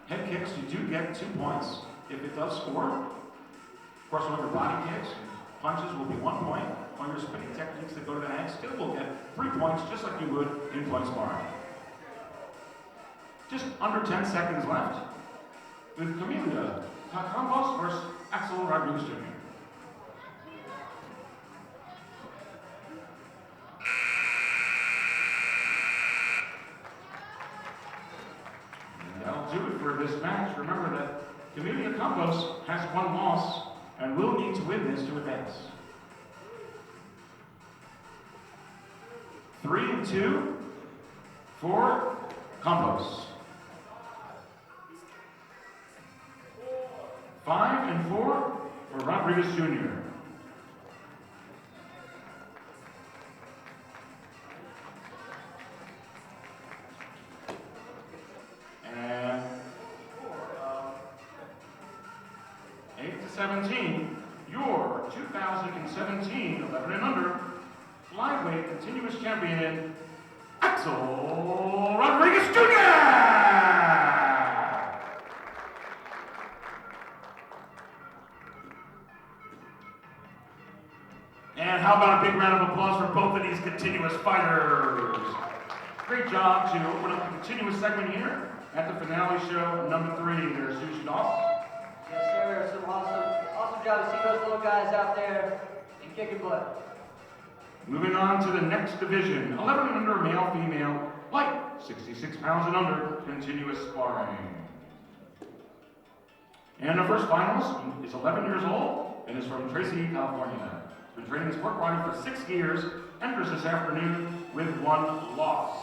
Head kicks, you do get 2 points if it does score. Of course, with your body kicks, punches will be 1 point. On your spinning techniques that go to the head, still will get 3 points, just like you would in point sparring. Just under 10 seconds left with Camila Campos versus Axel Rodriguez Jr. And that'll do it for this match. Remember that Camila Campos has 1 loss and will need to win this to advance. 3 and 2 for Campos. 5 and 4 for Rodriguez Jr. And 8-17, your 2017 11 and under flyweight continuous champion, Axel Rodriguez Jr. And how about a big round of applause for both of these continuous fighters? Great job to open up the continuous segment here at the finale show number 3 there, Sushi Doss. Yes, sir. Some awesome job to see those little guys out there and kicking butt. Moving on to the next division, 11 and under, male, female, light, 66 pounds and under, continuous sparring. And the first finalist is 11 years old and is from Tracy, California. Been training sport riding for 6 years, enters this afternoon with 1 loss.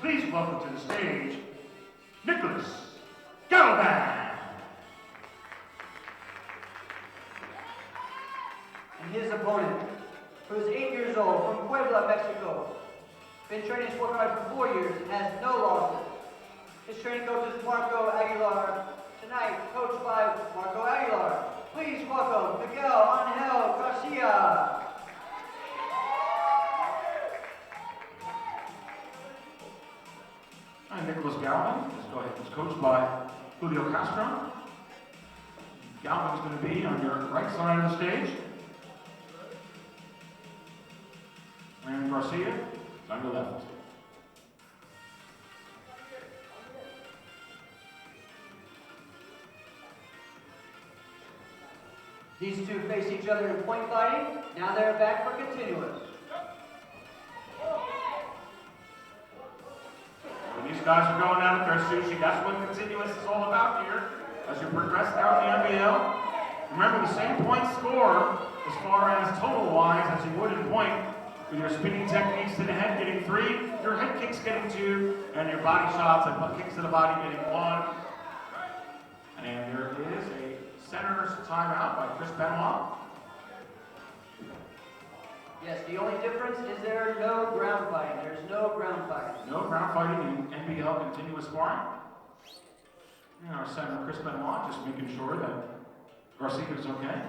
Please welcome to the stage, Nicholas Galvan. And his opponent, who is 8 years old, from Puebla, Mexico. Been training sport ride for 4 years and has no losses. His training coach is Marco Aguilar. Tonight, coached by Marco Aguilar. Please welcome Miguel Angel Garcia. And Nicholas Galvan is coached by Julio Castro. Galvan is going to be on your right side of the stage. And Garcia is on your left. These two face each other in point fighting. Now they're back for continuous. When these guys are going out at their sushi, that's what continuous is all about here. As you progress down the NBL, remember the same point score as far as total-wise as you would in point, with your spinning techniques to the head getting 3, your head kicks getting 2, and your body shots and kicks to the body getting 1. And there is a Center's timeout by Chris Benoit. Yes, the only difference is there are no ground fighting. There's no ground fighting. No ground fighting in NBL continuous sparring. And our center, Chris Benoit, just making sure that Garcia is okay.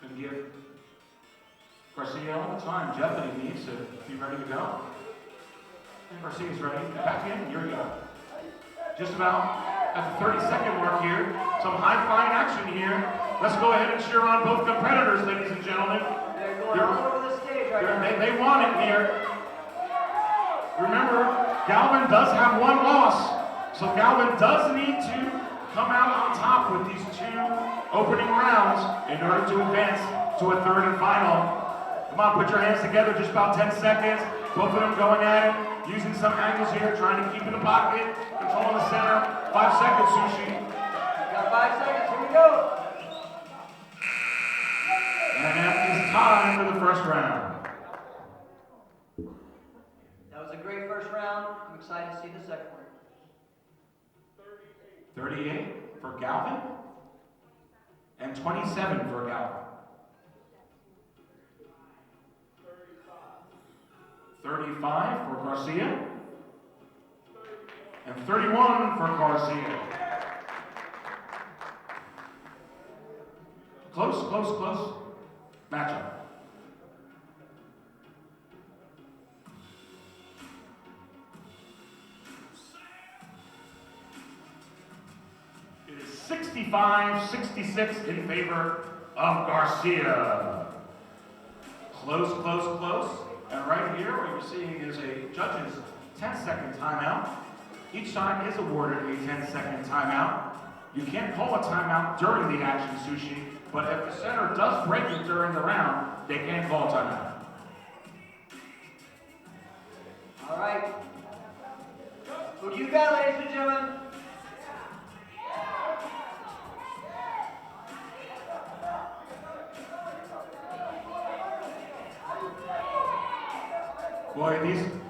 Going to give Garcia all the time, Jeff, that he needs to be ready to go. And Garcia's ready. Back in, here we go. Just about at the 30-second mark here. Some high-flying action here. Let's go ahead and cheer on both competitors, ladies and gentlemen. They're going all over the stage right now. They want it here. Remember, Galvin does have one loss. So Galvin does need to come out on top with these two opening rounds in order to advance to a third and final. Come on, put your hands together, just about 10 seconds. Both of them going at it, using some angles here, trying to keep in the pocket, controlling the center. 5 seconds, Sushi. Got 5 seconds, here we go. And that is time for the first round. That was a great first round. I'm excited to see the second one. 38 for Galvin, and 27 for Galvin. 35 for Garcia, and 31 for Garcia. Close matchup. It is 65-66 in favor of Garcia. Close. And right here, what you're seeing is a judge's 10-second timeout. Each side is awarded a 10-second timeout. You can't call a timeout during the action, Sushi, but if the center does break it during the round, they can call a timeout. All right. Who do you got, ladies and gentlemen? Boy,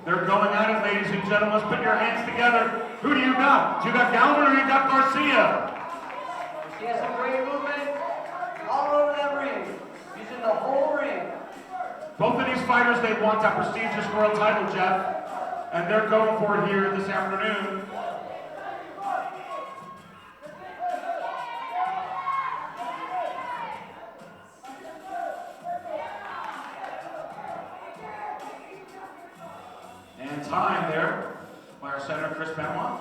they're going at it, ladies and gentlemen. Let's put your hands together. Who do you got? You got Galvin or you got Garcia? He has some great movement all over that ring. He's in the whole ring. Both of these fighters, they want that prestigious world title, Jeff. And they're going for it here this afternoon. And time there by our center, Chris Benoit.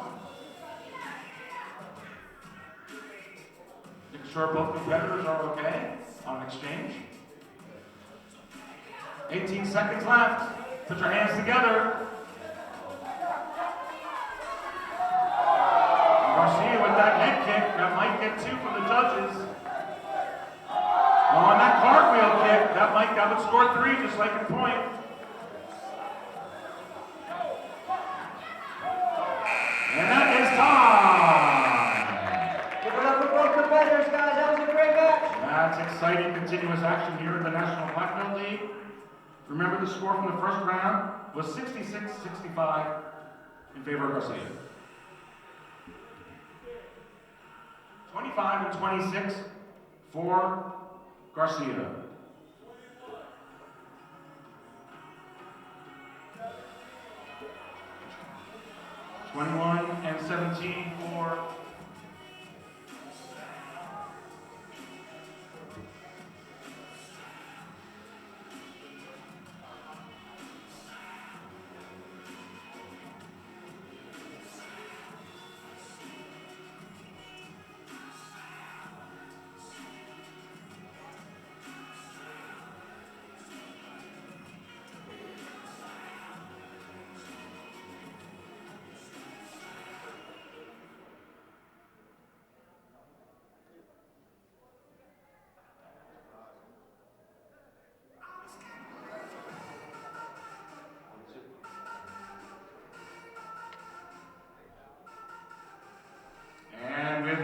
Making sure both competitors are okay on exchange. 18 seconds left. Put your hands together. Garcia with that head kick. That might get 2 from the judges. On that cartwheel kick, that would score 3 just like in point. And that is time. Give it up for both competitors, guys. That was a great match. That's exciting continuous action here in the National Black Belt League. Remember the score from the first round was 66-65 in favor of Garcia. 25-26 for Garcia. and 17 for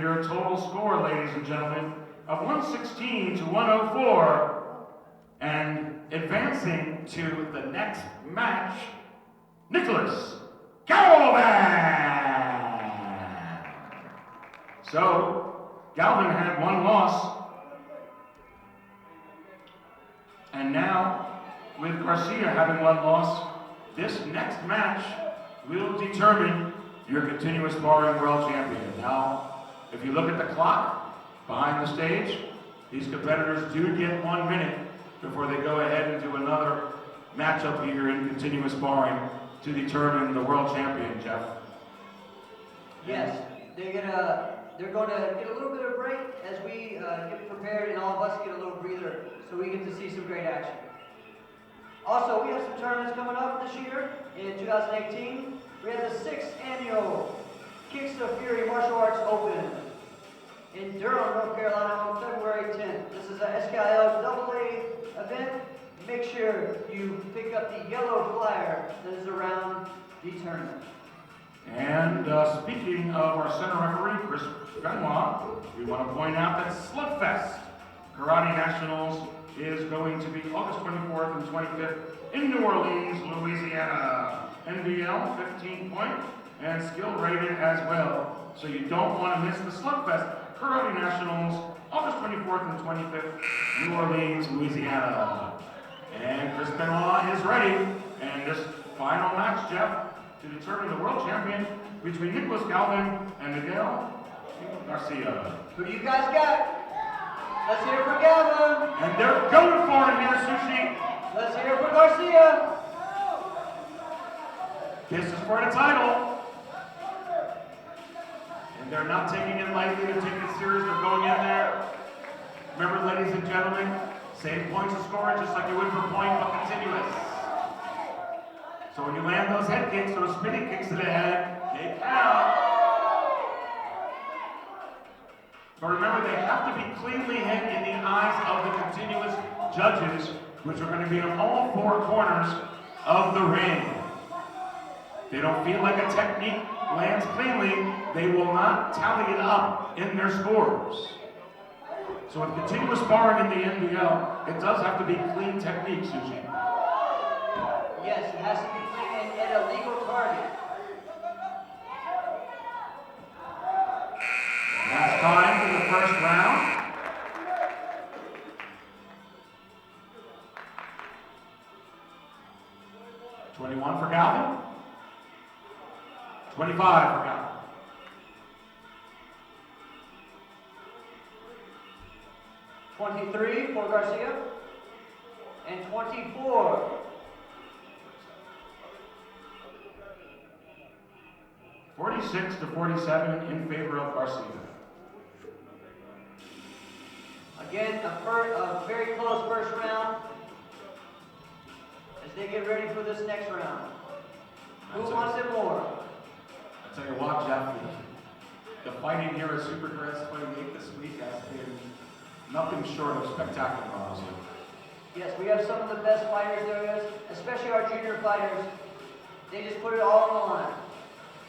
your total score, ladies and gentlemen, of 116 to 104, and advancing to the next match, Nicholas Galvin! So, Galvin had one loss. And now, with Garcia having one loss, this next match will determine your continuous sparring world champion. Now, if you look at the clock behind the stage, these competitors do get 1 minute before they go ahead and do another matchup here in continuous sparring to determine the world champion, Jeff. Yes, they're going to get a little bit of break as we get prepared and all of us get a little breather so we get to see some great action. Also, we have some tournaments coming up this year in 2018. We have the 6th annual Kicks of Fury Martial Arts Open in Durham, North Carolina on February 10th. This is a SKL AA event. Make sure you pick up the yellow flyer that is around the tournament. And speaking of our center referee, Chris Benoit, we want to point out that Slugfest Karate Nationals is going to be August 24th and 25th in New Orleans, Louisiana. NBL, 15-point, and skill rated as well. So you don't want to miss the Slugfest Karate Nationals, August 24th and 25th, New Orleans, Louisiana. And Chris Benoit is ready. And this final match, Jeff, to determine the world champion between Nicholas Galvin and Miguel Garcia. Who do you guys got? Let's hear it for Galvin. And they're going for it here, Sushi. Let's hear it for Garcia. This is for the title. And they're not taking it lightly, they're taking it serious, they're going in there. Remember, ladies and gentlemen, save points to score it just like you would for point, but continuous. So when you land those head kicks, those spinning kicks to the head, they count. But remember, they have to be cleanly hit in the eyes of the continuous judges, which are going to be in all 4 corners of the ring. They don't feel like a technique lands cleanly, they will not tally it up in their scores. So with continuous sparring in the NBL, it does have to be clean technique, Sushi. Yes, it has to be clean and at a legal target. That's time for the first round. $21 for Galvin. 25 for Galvin. $23 for Garcia. And 24. 46 to 47 in favor of Garcia. Again, a very close first round as they get ready for this next round. Who wants it more? I tell you what, Jeff, the fighting here at Supercrest 28 this week has been nothing short of spectacular, honestly. Yes, we have some of the best fighters there is, especially our junior fighters. They just put it all on the line.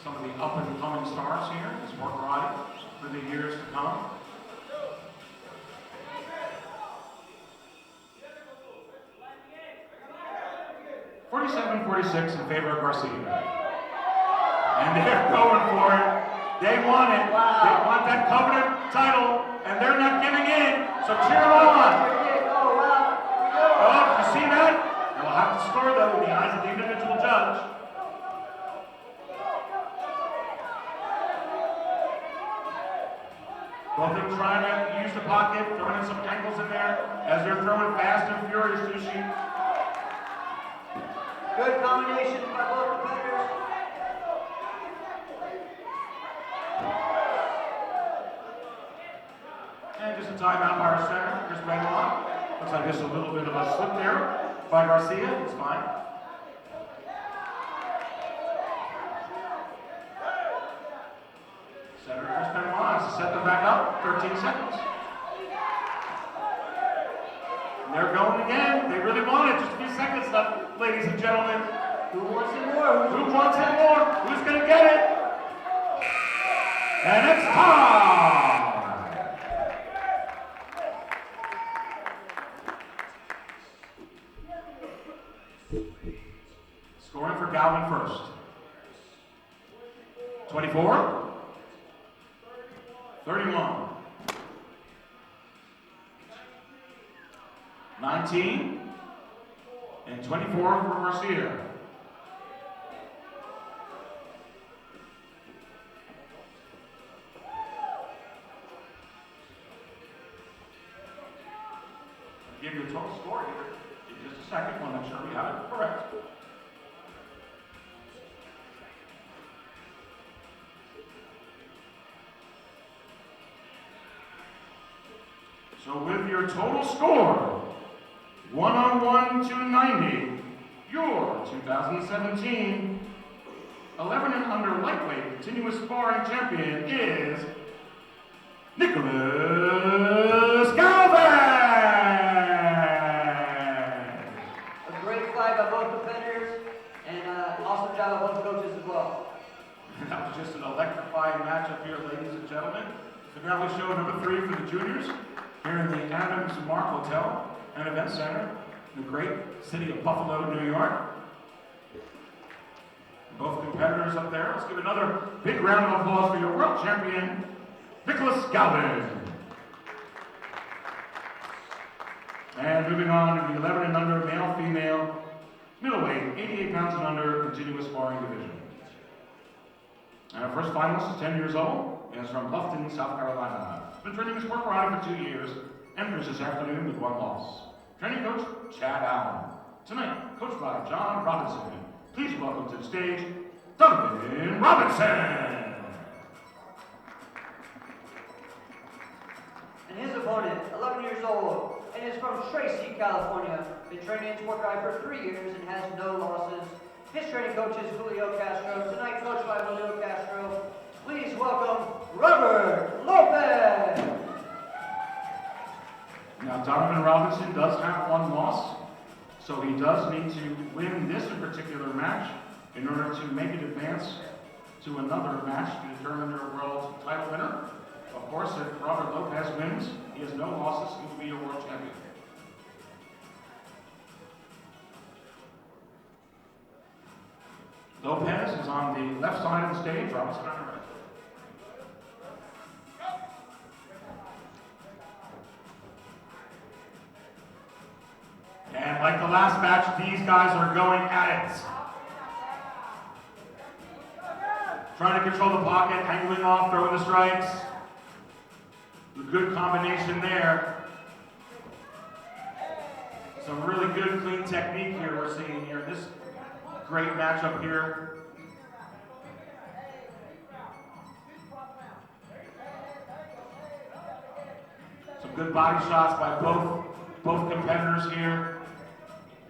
Some of the up-and-coming stars here in sport karate for the years to come. $47-46 in favor of Garcia. And they're going for it. They want it. Wow. They want that coveted title, and they're not giving in. So cheer them on. Oh, wow. Oh, you see that? They'll have to score, though, in the eyes of the individual judge. Both of them trying to use the pocket, throwing in some angles in there as they're throwing fast and furious, Sushi. Good combination by both competitors. And just a timeout by our center, Chris Benoit. Looks like just a little bit of a slip there by Garcia. It's fine. Center Chris Benoit has to set them back up. 13 seconds. And they're going again. They really want it. Just a few seconds left, ladies and gentlemen. Who wants it more? Who wants it more? Who's going to get it? And it's time! Scoring for Galvin first. 24. 31. 19 and 24 for Garcia. I'll give you a total score here in just a second. Want to make sure we have it correct. So with your total score, 101 to 90, your 2017 11 and under lightweight continuous sparring champion is Nicholas Galvin! A great fight by both competitors, and awesome job by both coaches as well. That was just an electrifying matchup here, ladies and gentlemen. So now we show number 3 for the juniors here in the Adams Mark Hotel and Event Center in the great city of Buffalo, New York. Both competitors up there. Let's give another big round of applause for your world champion, Nicholas Galvin. And moving on to the 11 and under male-female middleweight, 88 pounds and under continuous sparring division. And our first finalist is 10 years old and is from Bluffton, South Carolina. Been training this sport for 2 years. Enters this afternoon with 1 loss. Training coach, Chad Allen. Tonight, coached by John Robinson. Please welcome to the stage, Donovan Robinson. And his opponent, 11 years old, and is from Tracy, California. Been training in Sport Guy for 3 years and has no losses. His training coach is Julio Castro. Tonight, coached by Julio Castro. Please welcome Robert Lopez. Now, Donovan Robinson does have 1 loss, so he does need to win this particular match in order to make it advance to another match to determine their world title winner. Of course, if Robert Lopez wins, he has no losses, he will be your world champion. Lopez is on the left side of the stage, Robinson on the right. And like the last match, these guys are going at it. Trying to control the pocket, angling off, throwing the strikes. A good combination there. Some really good, clean technique here we're seeing here. This great matchup here. Some good body shots by both competitors here.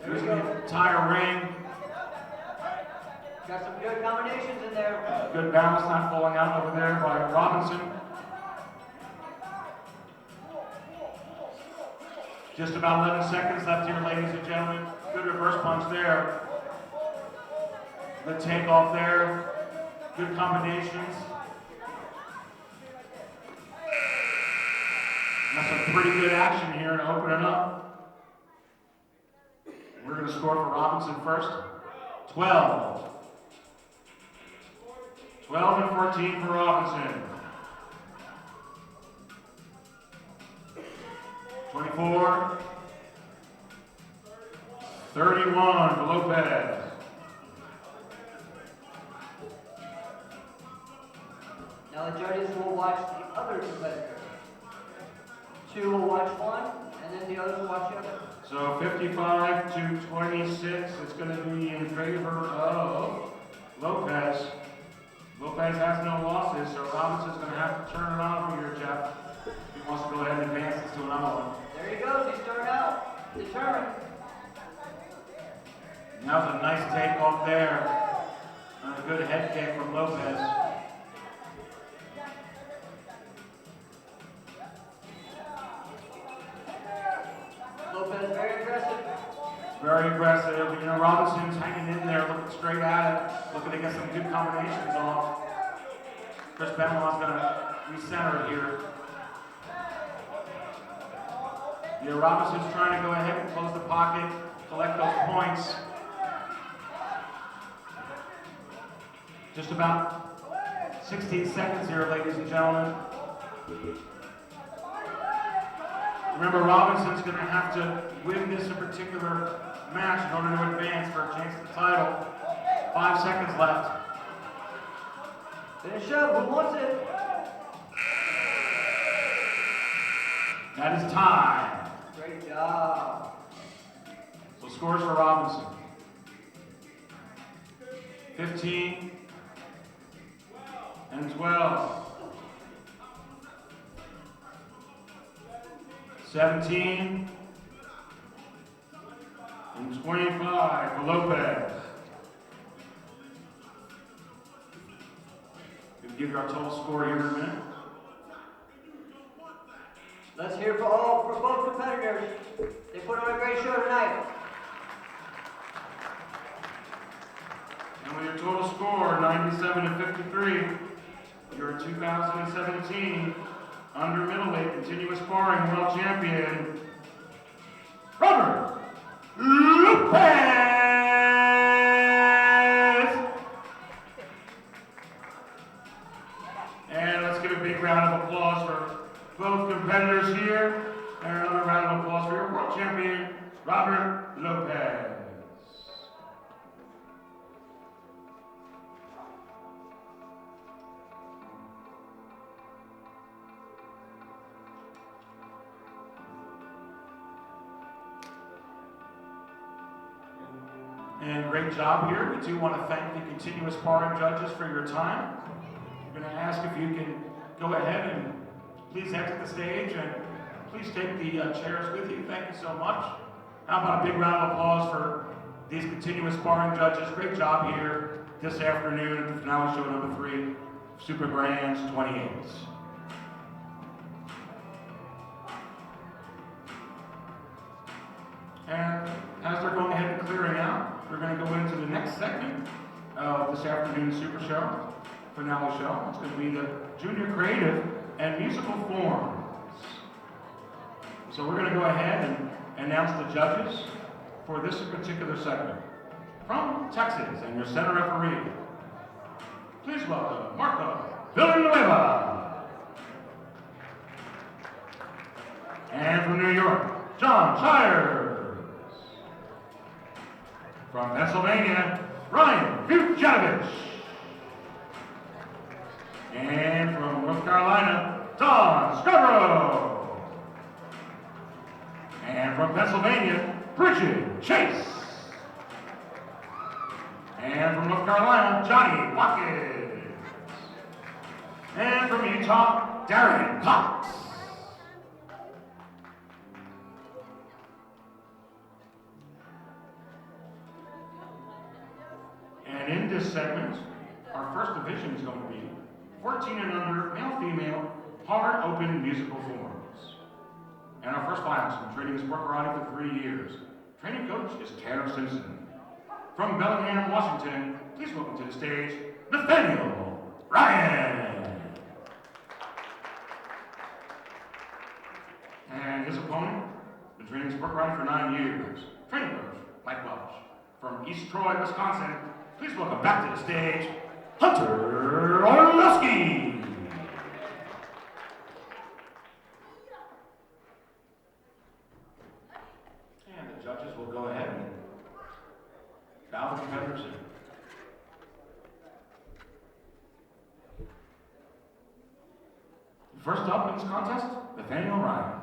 Using the entire ring. Got some good combinations in there. Good balance not falling out over there by Robinson. Just about 11 seconds left here, ladies and gentlemen. Good reverse punch there. Good takeoff there. Good combinations. That's some pretty good action here to open it up. We're going to score for Robinson first. 12. 12 and 14 for Robinson. 24. 31 for Lopez. Now the judges will watch the other competitor. 2 will watch one, and then the others will watch the other. So 55 to 26, it's going to be in favor of Lopez. Lopez has no losses, so Robinson's going to have to turn it on over here, Jeff. If he wants to go ahead and advance this to another one. There he goes, he's starting out. Determined. And that was a nice takeoff there. And a good head kick from Lopez. Lopez very aggressive. Very aggressive. You know, Robinson's hanging in there, looking straight at it, looking to get some good combinations off. Chris Benoit's going to recenter it here. Yeah, Robinson's trying to go ahead and close the pocket, collect those points. Just about 16 seconds here, ladies and gentlemen. Remember, Robinson's going to have to win this in particular match in order to advance for a chance at the title. 5 seconds left. Finish up, who wants it? That is time. Great job. So scores for Robinson. 15 and 12. 17 and 25 for Lopez. We'll give you our total score here in a minute. Let's hear for both competitors. They put on a great show tonight. And with your total score, 97 to 53, your 2017 under middleweight continuous sparring world champion, Robert Lopez! And let's give a big round of applause for both competitors here. And another round of applause for your world champion, Robert Lopez. And great job here. We do want to thank the continuous sparring judges for your time. I'm going to ask if you can go ahead and please exit the stage and please take the chairs with you. Thank you so much. How about a big round of applause for these continuous sparring judges? Great job here this afternoon. Finale show number 3, Super Grands 28. And as they're going ahead and clearing out, we're going to go into the next segment of this afternoon's Super Show, finale show. It's going to be the Junior Creative and Musical Forms. So we're going to go ahead and announce the judges for this particular segment. From Texas and your center referee, please welcome Marco Villanueva. And from New York, John Shires. From Pennsylvania, Ryan Vujanovich. And from North Carolina, Don Scarborough. And from Pennsylvania, Bridget Chase. And from North Carolina, Johnny Watkins. And from Utah, Darren Cox. And in this segment, our first division is going to be 14 and under, male-female, hard open musical forms. And our first class from training sport karate for 3 years. Training coach is Tanner Simpson. From Bellingham, Washington, please welcome to the stage, Nathaniel Ryan. And his opponent, been training sport karate for 9 years. Training coach, Mike Welch. From East Troy, Wisconsin, please welcome back to the stage, Hunter Orlowski. And the judges will go ahead and bow the competitors in. First up in this contest, Nathaniel Ryan.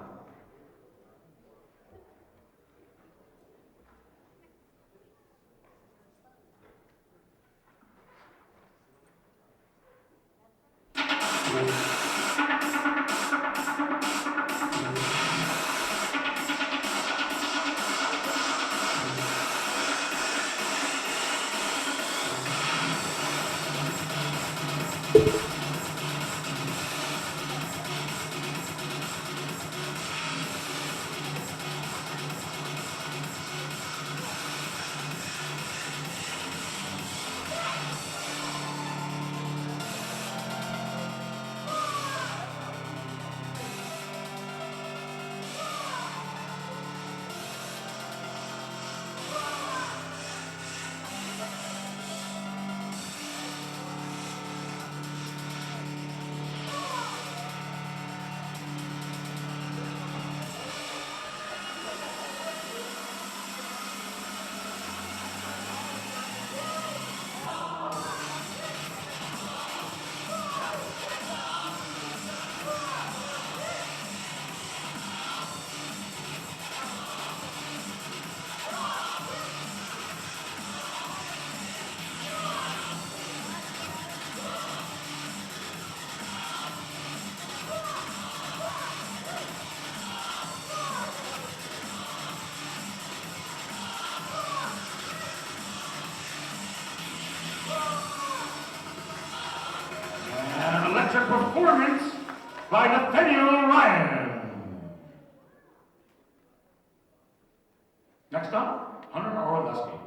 by Nathaniel Ryan. Next up, Hunter Orleski.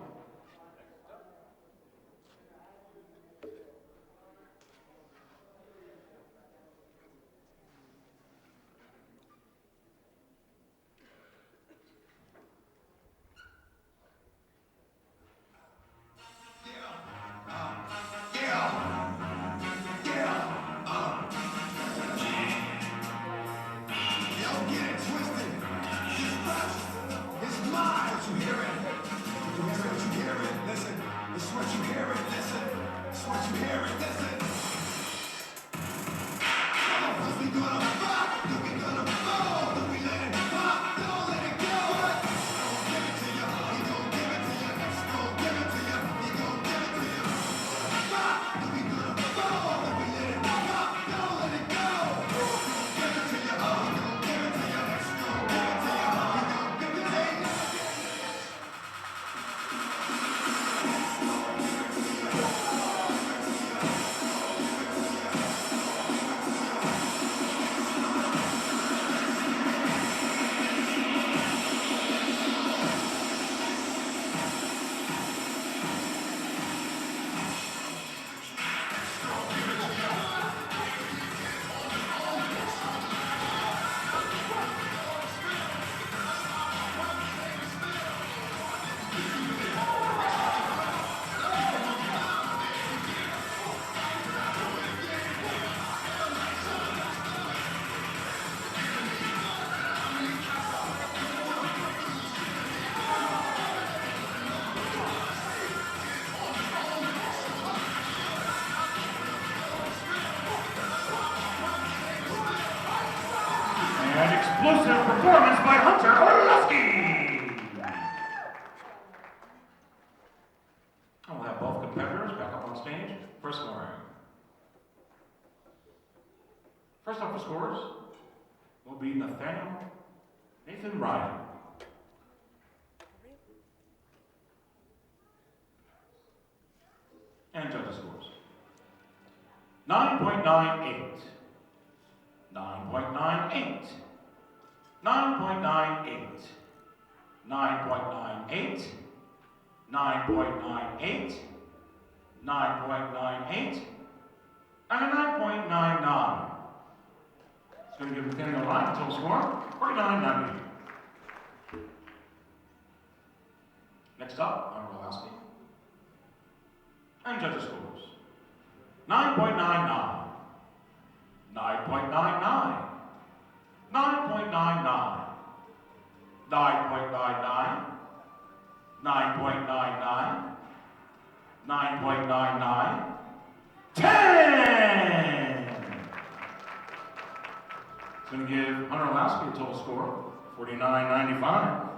An explosive performance by Hunter Orleski. I'll have both competitors back up on stage for scoring. First up for scores will be Nathan Ryan. And judges scores. 9.98. 9.98. 9.98. 9.98. 9.98. 9.98. And a 9.99. It's going to give Nathaniel Ryan a total score, 49.90. Next up, Hunter Orleski. And judges scores. 9.99. 9.99. 9.99. 9.99. 9.99. 9.99. 10! It's going to give Hunter Orleski a total score, 49.95.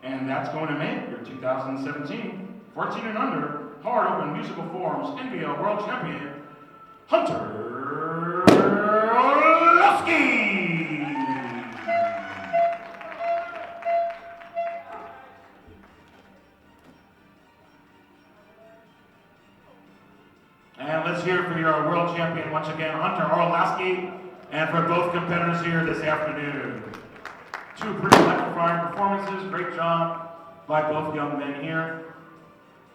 And that's going to make your 2017 14 and under Hard Open Musical Forums NBL World Champion, Hunter Orleski! And let's hear for your world champion once again, Hunter Orleski, and for both competitors here this afternoon. Two pretty electrifying performances, great job by both young men here.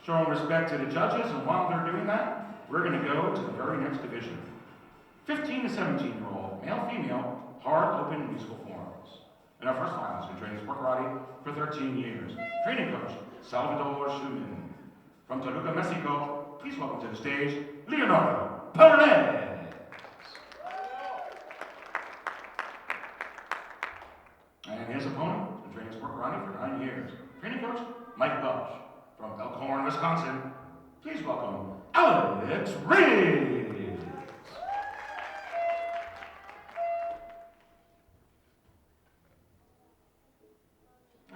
Showing respect to the judges, and while they're doing that, we're going to go to the very next division. 15 to 17-year-old, male-female, hard open musical forums. And our first finalist has been training sport karate for 13 years. Training coach, Salvador Schumann. From Toluca, Mexico, please welcome to the stage, Leonardo Perez. And his opponent has been training sport karate for 9 years. Training coach, Mike Welch. From Elkhorn, Wisconsin, please welcome Alex Riggs.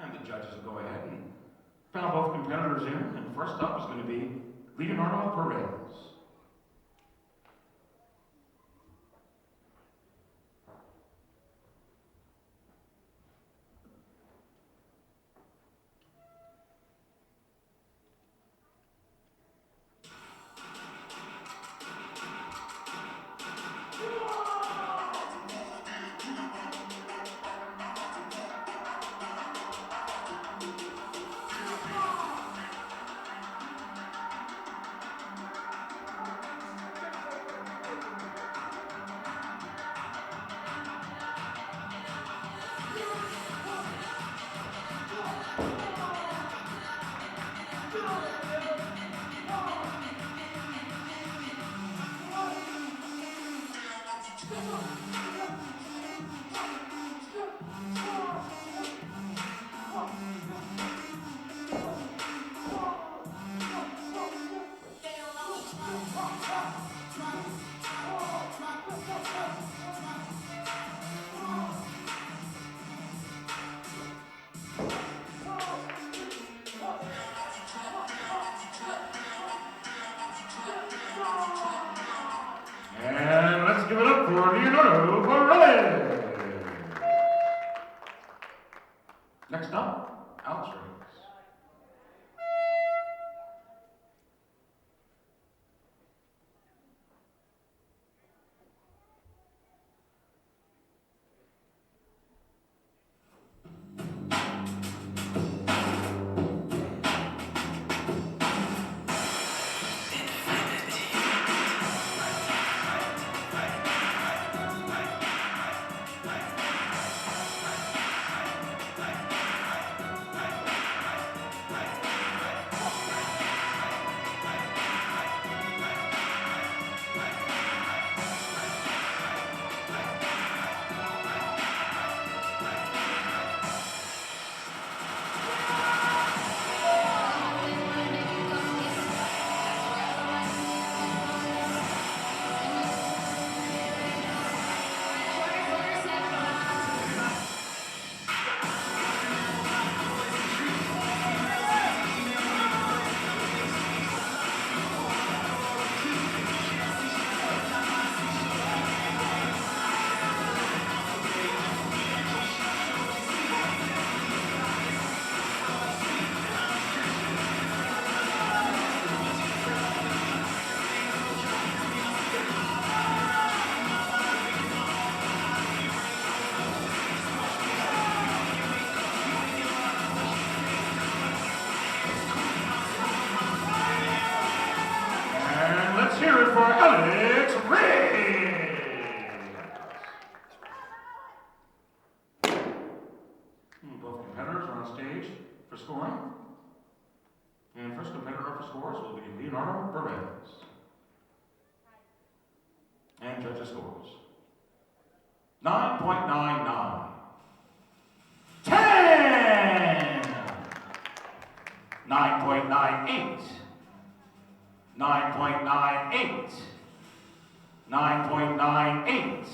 And the judges will go ahead and panel both competitors in. And first up is going to be Leonardo Perez. Next up, Alex Riggs. Hear it for Alex Riggs. Both competitors are on stage for scoring. And first competitor up for scores will be Leonardo Perez. And judges scores. 9.99. 10. 9.98. 9.98, 9.98,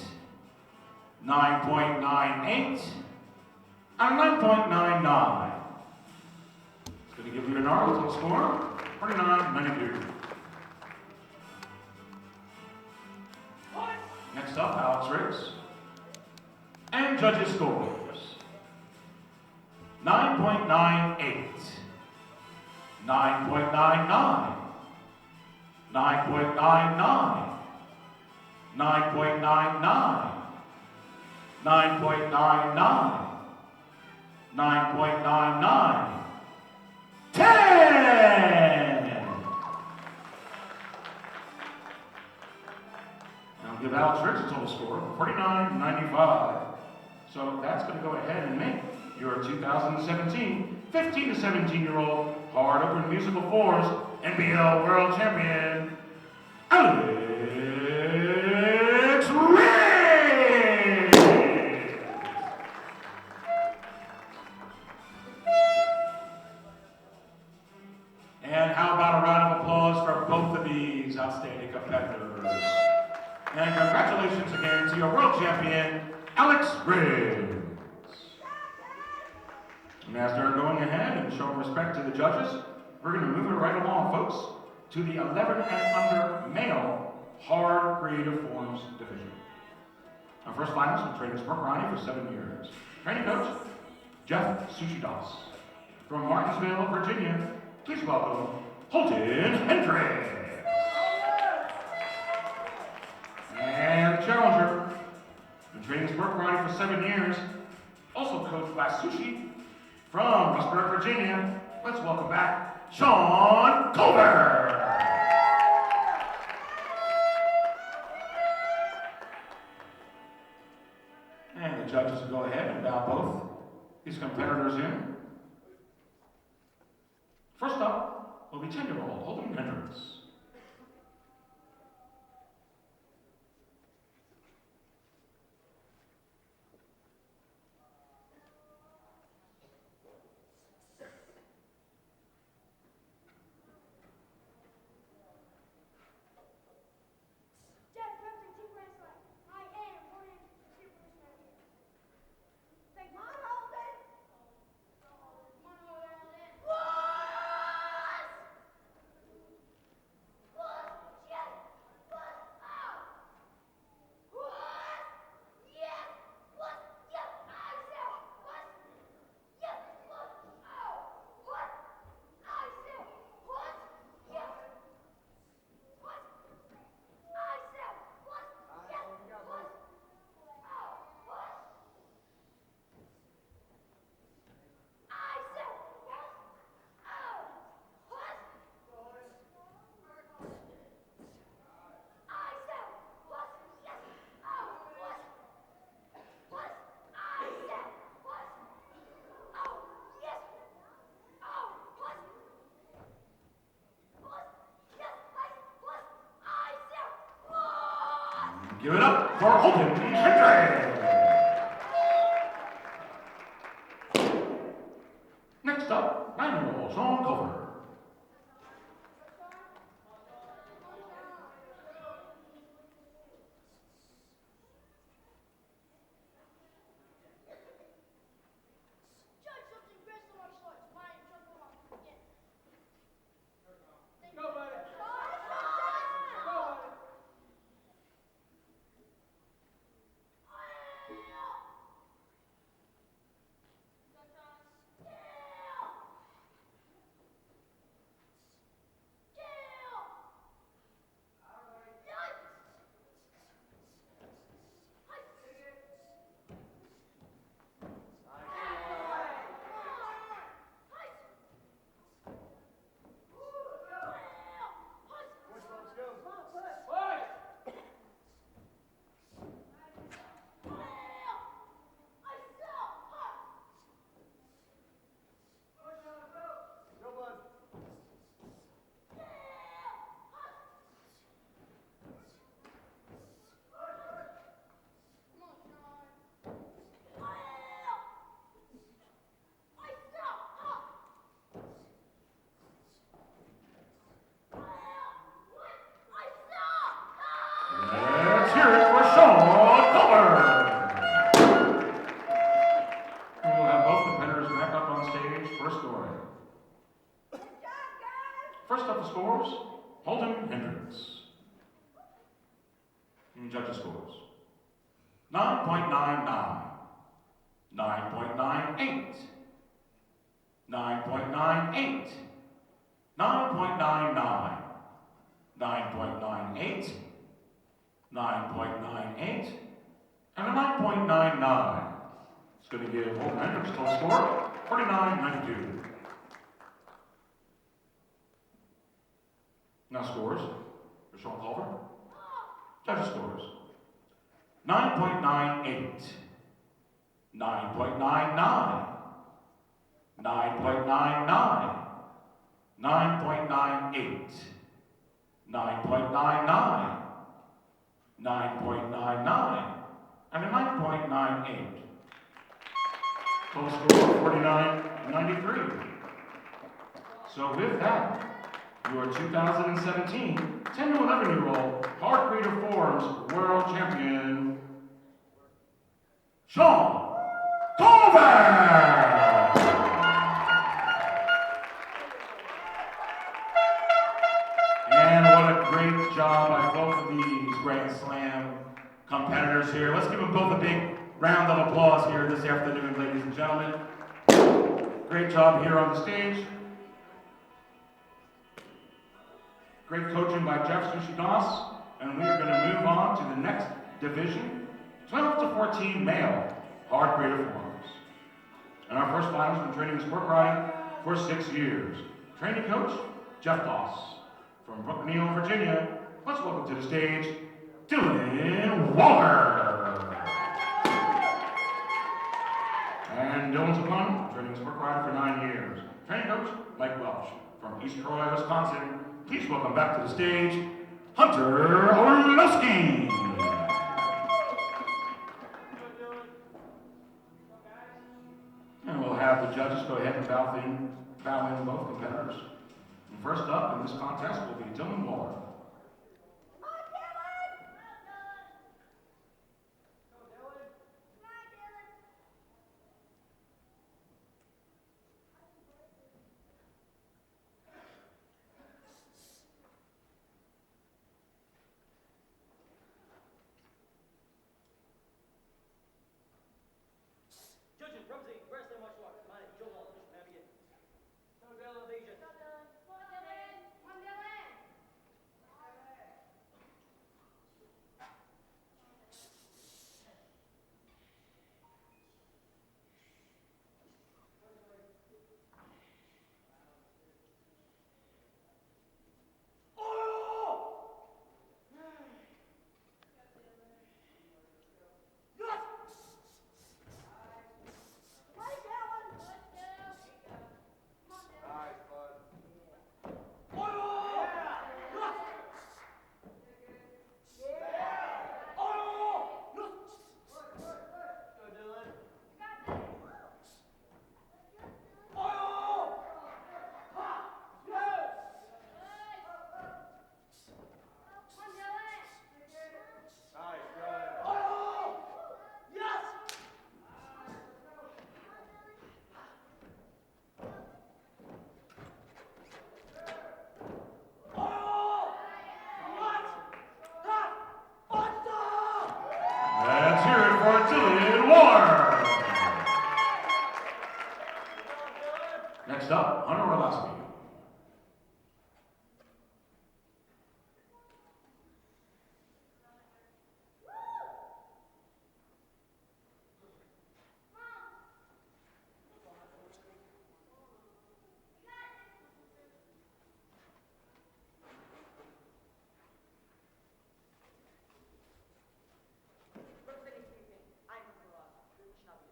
9.98, and 9.99. It's going to give Leonardo a total score, 49.92. Next up, Alex Riggs. And judges scores. 9.98, 9.99, 9.99, 9.99, 9.99, 9.99, 10! I'll give Alex Riggs a total score of 49.95. So that's going to go ahead and make your 2017 15 to 17-year-old hard open musical forms NBL World Champion, Alex Riggs! And how about a round of applause for both of these outstanding competitors? And congratulations again to your world champion, Alex Riggs. And as they're going ahead and showing respect to the judges, we're going to move it right along, folks, to the 11 and under male hard creative forms division. Our first finalist will train Sport Ronnie for 7 years. Training coach, Jeff Sushidas. From Martinsville, Virginia, please welcome Holton Hendricks. And the challenger, been training Sport Ronnie for 7 years, also coached by Sushi from Rustburg, Virginia. Let's welcome back Sean Culver. And the judges will go ahead and bow both these competitors in. First up will be 10-year-old Holden Hendricks. Give it up for Holden Hendricks. Next up, 9-year-old Sean Culver. Let's hear it for Sean Culver. We will have both competitors back up on stage for scoring. First up the scores, Holden Hendricks. And judges scores. 9.99, 9.98, 9.98, 9.99, 9.98, 9.98, and a 9.99. It's going to give Holden Hendricks total score 49.92. Now scores for Sean Culver. Judges scores. 9.98, 9.99, 9.99, 9.98, 9.99, 9.99, and a 9.98. Total score 49.93. So with that, your 2017 10 to 11-year-old Hard Creative Forms World Champion, Sean Culver! And what a great job by both of these Grand Slam competitors here. Let's give them both a big round of applause here this afternoon, ladies and gentlemen. Great job here on the stage. Great coaching by Jeff Sushi-Das, and we are going to move on to the next division, 12 to 14 male hard creative forms. And our first fighter has been training in sport riding for 6 years. Training coach, Jeff Doss. From Brookneal, Virginia, let's welcome to the stage, Dylan Waller. And Dylan's a pun, training sport rider for 9 years. Training coach, Mike Welch. From East Troy, Wisconsin, please welcome back to the stage, Hunter Orlowski. And we'll have the judges go ahead and bow in both competitors. And first up in this contest will be Dylan Waller. Judges, representing Wrestling Martial Arts, my name is Joe Hall, Mr. Navigator. No Dylan Legion. Next up, Hunter Orlowski. Representing Sweden, I'm Nicolas. Schnabel.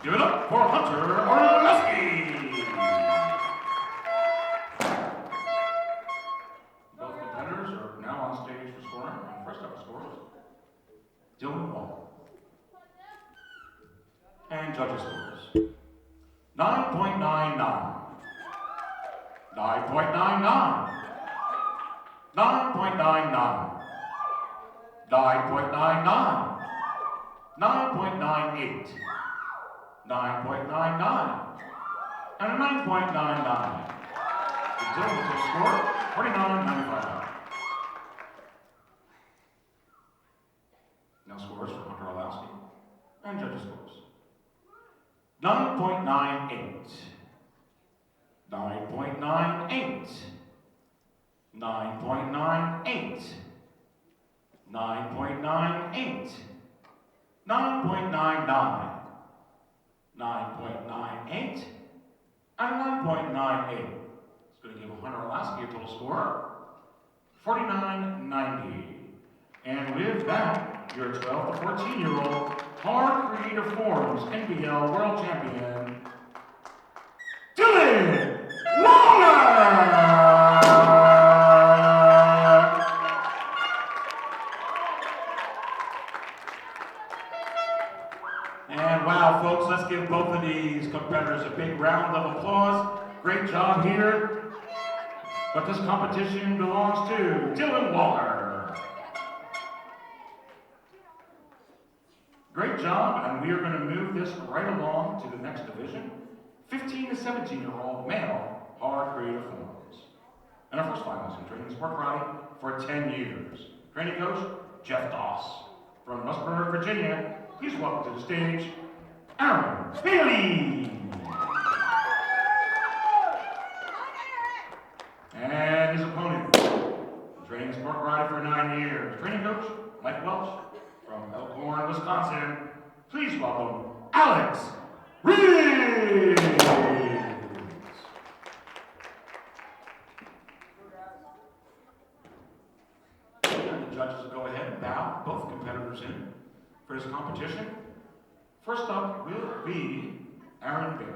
Give it up for Hunter Orlowski. Both competitors are now on stage for scoring. And first up for scores, Dylan Wall. And judges' scores. 9.99. 9.99. 9.99. 9.99. 9.98. 9.99. And a 9.99. The total score, 49.95. Now scores for Hunter Orlowski and judges' scores. 9.98. 9.98. 9.98. 9.98. 9.99. 9.98 and 9.98. It's going to give Hunter Orlowski a total score 49.90. And with that, your 12 to 14-year-old Hard Creative Forms NBL World Champion, Dylan Waller! And wow, folks, let's give both of these competitors a big round of applause. Great job here. But this competition belongs to Dylan Waller. Great job, and we are going to move this right along to the next division. 15 to 17-year-old male hard creative forms. And our first finalist in training sport karate for 10 years. Training coach, Jeff Doss. From Rustburg, Virginia, please welcome to the stage, Aaron Bailey. And his opponent, training sport karate for 9 years. Training coach, Mike Welch. From Elkhorn, Wisconsin, please welcome Alex Reeves. And the judges will go ahead and bow both competitors in for this competition. First up will be Aaron Bailey.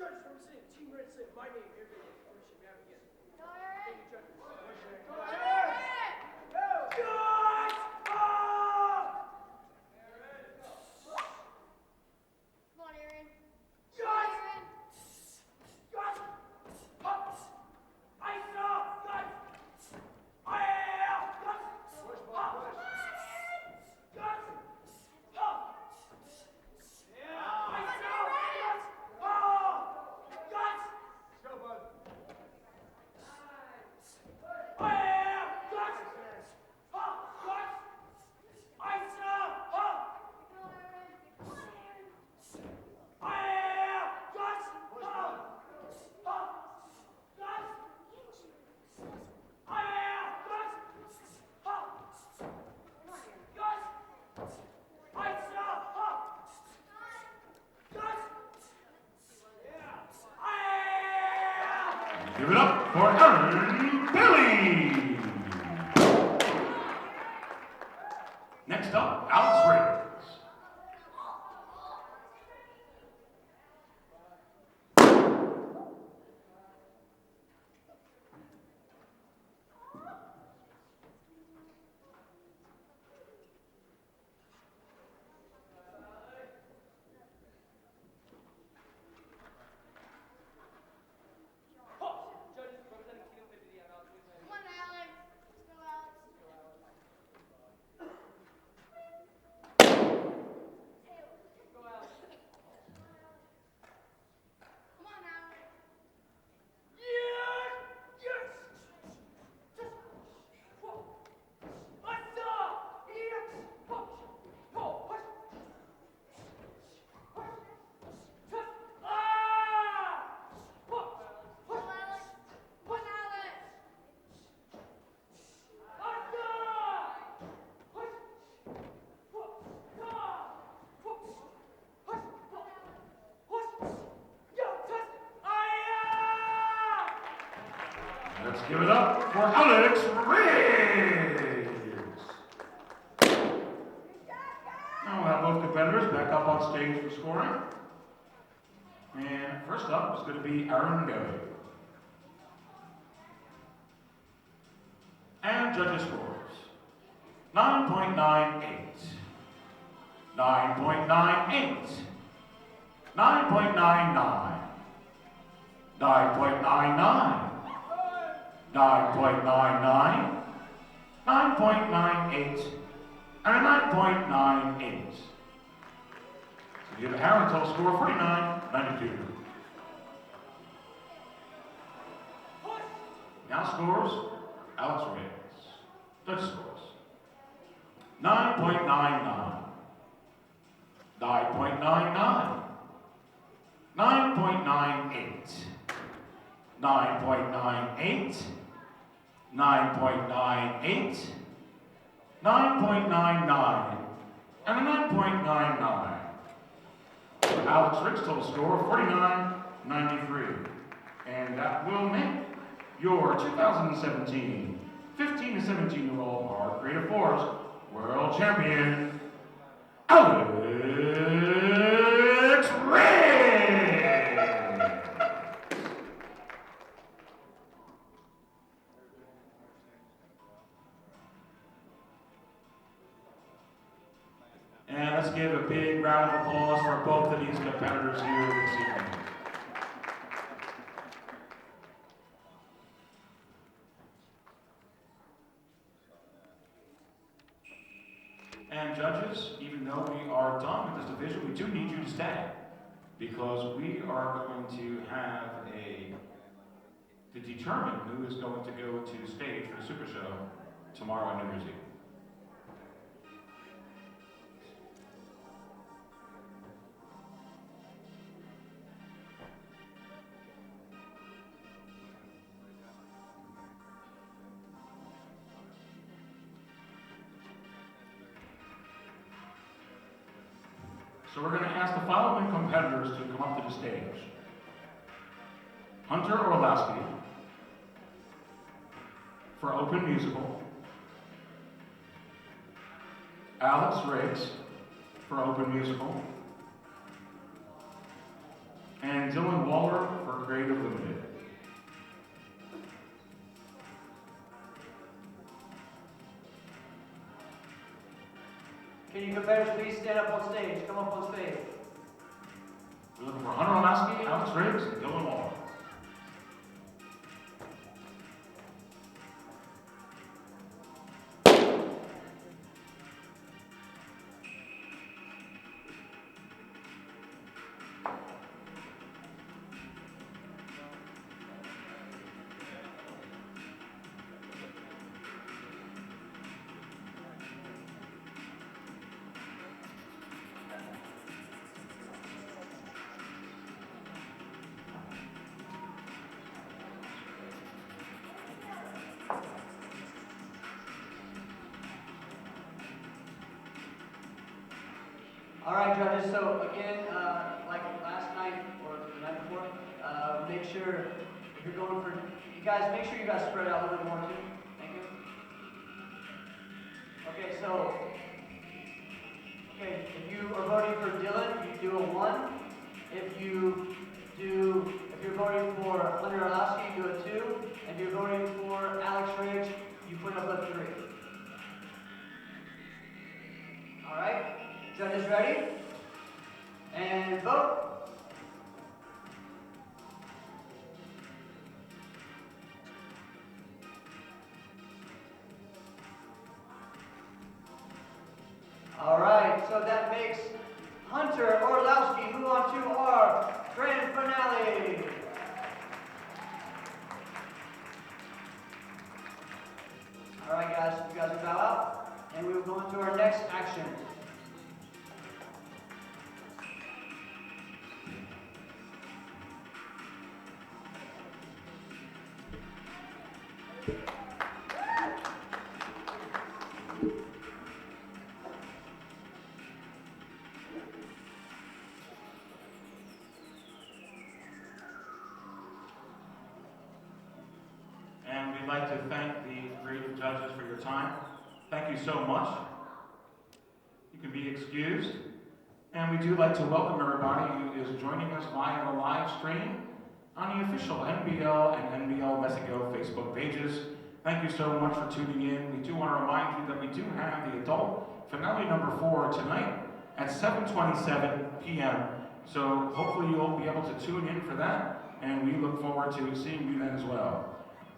Judges representing Team Red say my name here today. Permission, may I begin? Thank you, judges. Go ahead! Come on, Aaron. Give it up for Aaron Bailey. Next up, Alex Riggs. Judges representing Team 50, I'm Alex Riggs. Come on, Alex. Let's go, Alex. Go out. Come on, Alex. Yes! Yes! Come on, Alex. Come on, Alex. Let's give it up for Alex Riggs. Now we'll have both competitors back up on stage for scoring. And first up is going to be Aaron Bailey. And judges scores 9.98, 9.98, 9.99, 9.99, 9.99, 9.98, and a 9.98. So give Aaron a total score of 49.92. Now scores Alex Riggs. Judge scores 9.99, 9.99, 9.98, 9.98, 9.98, 9.99, and a 9.99. Alex Riggs total score of 49.93. And that will make your 2017 15 to 17-year-old Park Creative Force World Champion, Alex Riggs! And let's give a big round of applause for both of these competitors here this evening. And judges, even though we are done with this division, we do need you to stay, because we are going to have to determine who is going to go to stage for the Super Show tomorrow on New Year's Eve. So we're going to ask the following competitors to come up to the stage. Hunter Orlowski for Open Musical. Alex Riggs for Open Musical. And Dylan Waller for Creative Limited. Can you competitors please stand up on stage? Come up on stage. We're looking for Hunter Orlowski, Alex Riggs, and Dylan Waller. All right, judges, so again, like last night or the night before, make sure if you're going for, you guys, make sure you guys spread out a little bit more too. Thank you. Okay, so, if you are voting for Dylan, you do a 1. If you're voting for Hunter Orlowski, you do a 2. And if you're voting for Alex Ridge, you put up a 3. All right, judges ready? And vote. All right, so that makes Hunter Orlowski move on to our grand finale. All right, guys, you guys will bow out, and we will go into our next action. And we'd like to thank the great judges for your time. Thank you so much. You can be excused. And we do like to welcome everybody who is joining us via the live stream on the official NBL and NBL Mexico Facebook pages. Thank you so much for tuning in. We do want to remind you that we do have the adult finale number 4 tonight at 7:27 p.m. So hopefully you'll be able to tune in for that, and we look forward to seeing you then as well.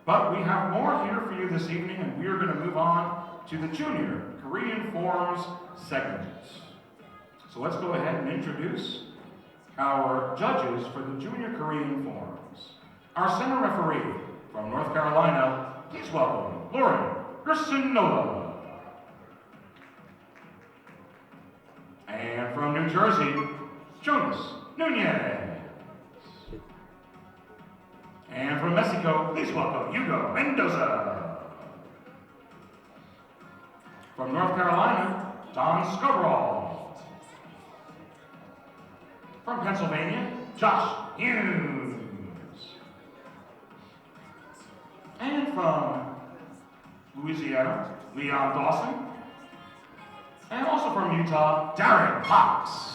But we have more here for you this evening, and we are going to move on to the Junior Korean Forms segment. So let's go ahead and introduce our judges for the Junior Korean Forms. Our center referee from North Carolina, please welcome Lauren Gersinola. And from New Jersey, Jonas Nunez. And from Mexico, please welcome Hugo Mendoza. From North Carolina, Don Scobroll. From Pennsylvania, Josh Hughes. And from Louisiana, Leon Dawson. And also from Utah, Darren Cox.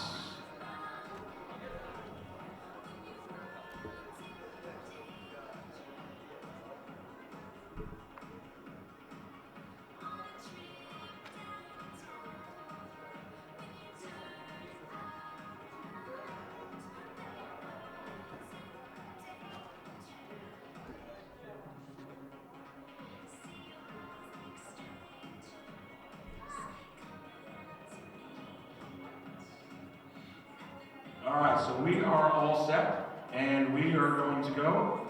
All right, so we are all set, and we are going to go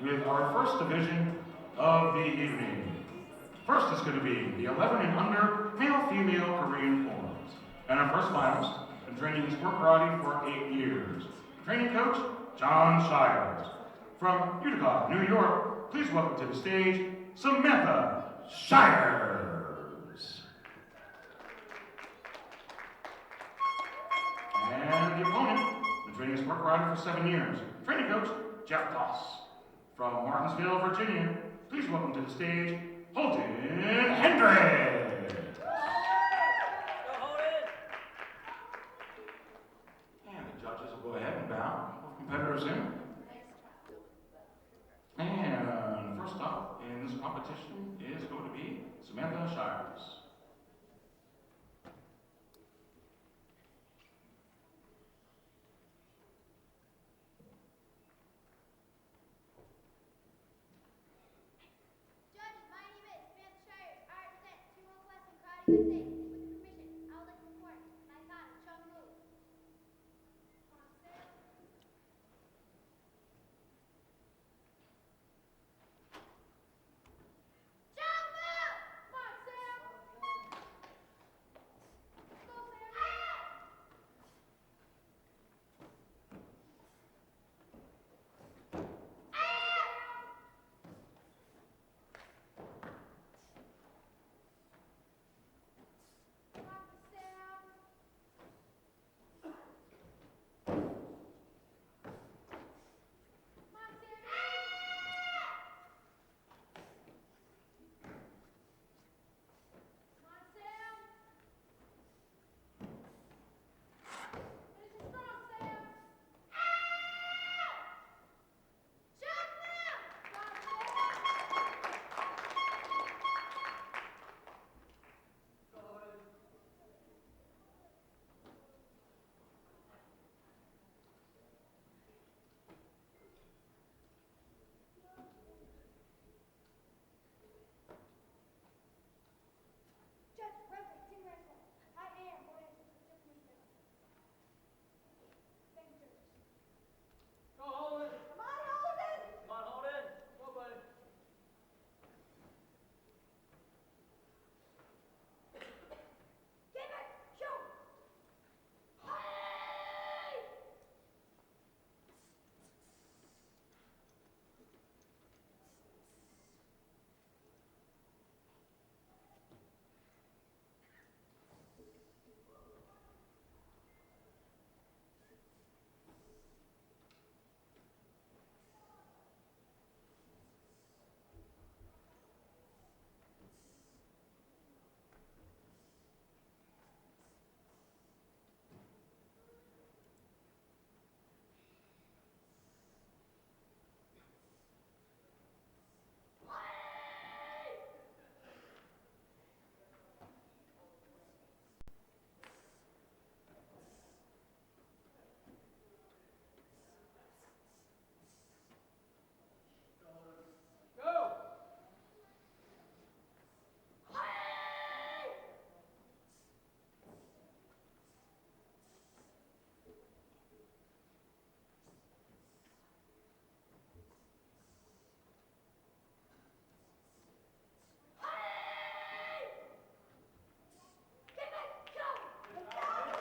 with our first division of the evening. First is going to be the 11 and under male-female Korean Forms. And our first finalist, been training in sport karate for 8 years. Training coach, John Shires. From Utica, New York, please welcome to the stage, Samantha Shires. And the opponent, been training in sport karate for 7 years. Training coach, Jeff Doss. From Martinsville, Virginia, please welcome to the stage, Holden Hendricks. And the judges will go ahead and bow competitors in. And first up in this competition is going to be Samantha Shires. Judges, my name is Samantha Shires. I represent 215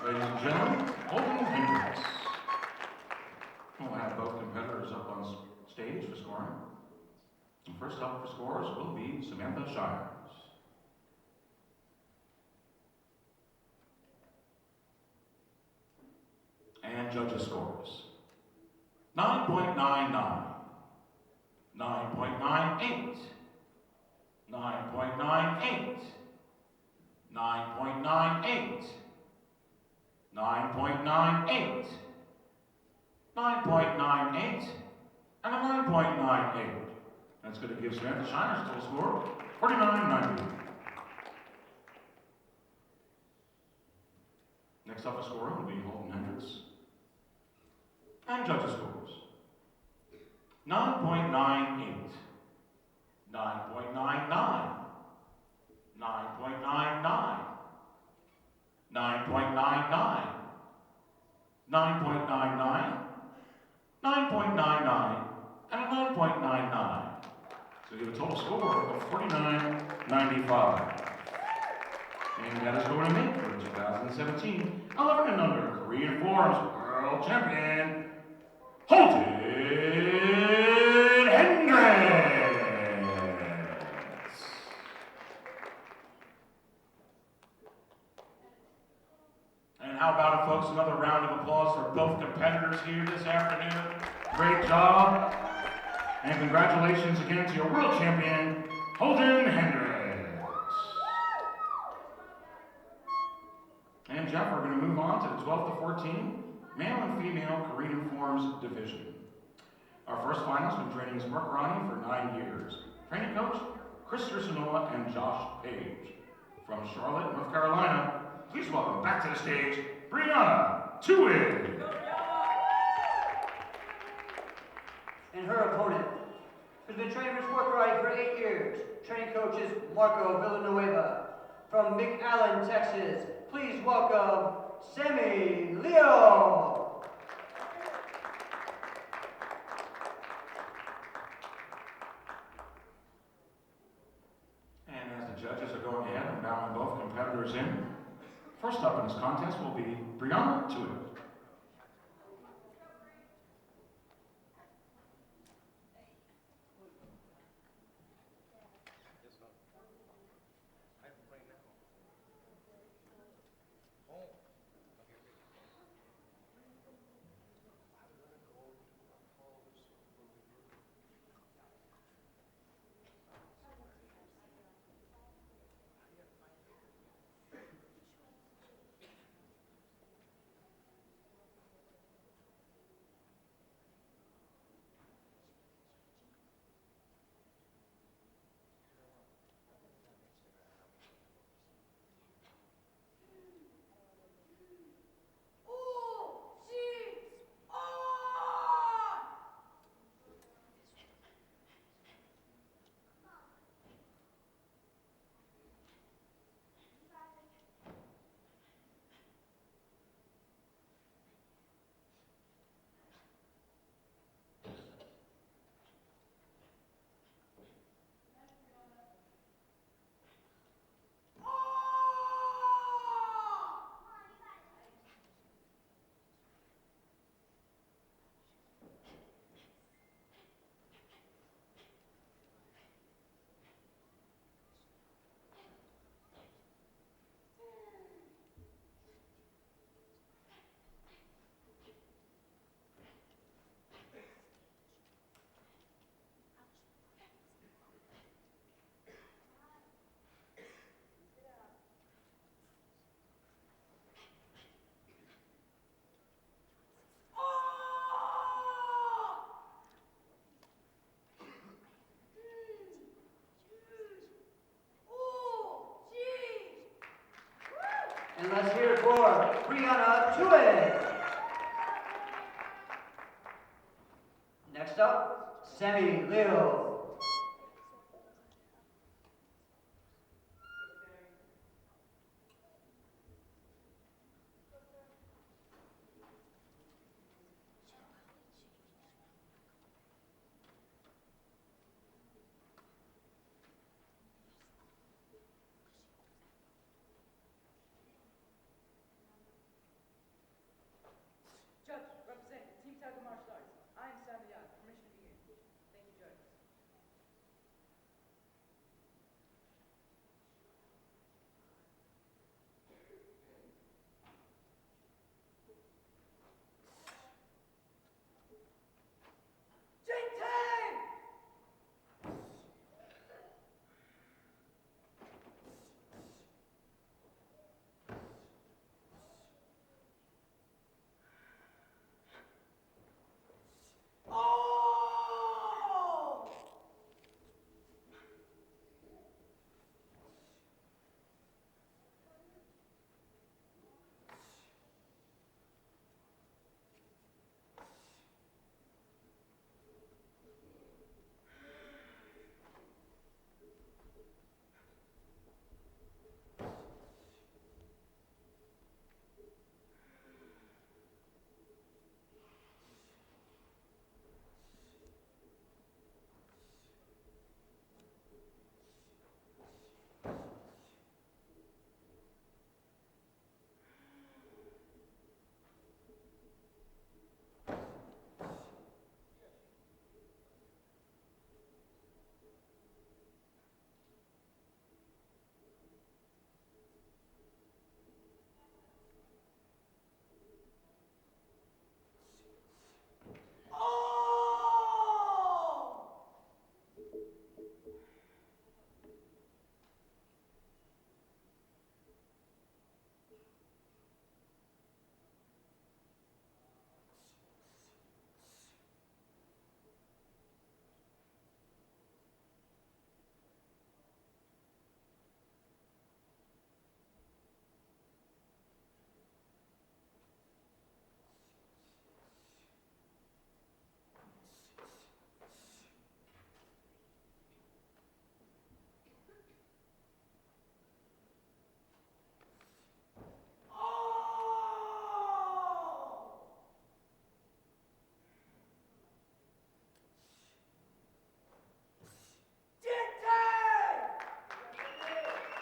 Ladies and gentlemen, Holden Hendricks. We'll have both competitors up on stage for scoring. And first up for scores will be Samantha Shires. And judges' scores. 9.99, 9.98, 9.98, 9.98, 9.98, 9.98, and a 9.98. That's going to give Samantha Shires a total score of 49.90. Next up for scoring will be Holden Hendricks. And judges' scores. 9.98, 9.99, 9.99, 9.99, 9.99, 9.99, and a 9.99. So you have a total score of 49.95. And that is going to make for 2017 11 and under Korean Forms World Champion, Holden Hendricks. And how about it, folks? Another round of applause for both competitors here this afternoon. Great job. And congratulations again to your world champion, Holden Hendricks. And Jeff, we're going to move on to the 12 to 14 male and female Korean Forms division. Our first finalists have been training as Mark Ronnie for 9 years. Training coach, Christopher Sonoa and Josh Page. From Charlotte, North Carolina, please welcome back to the stage, Brianna Tuig. And her opponent, who's been training for sport karate for 8 years. Training coach is Marco Villanueva. From McAllen, Texas, please welcome Sammy Leo. And as the judges are going ahead and bowing both competitors in, first up in this contest will be Brianna Tuig. And let's hear it for Brianna Tuig. Next up, Sammy Leo.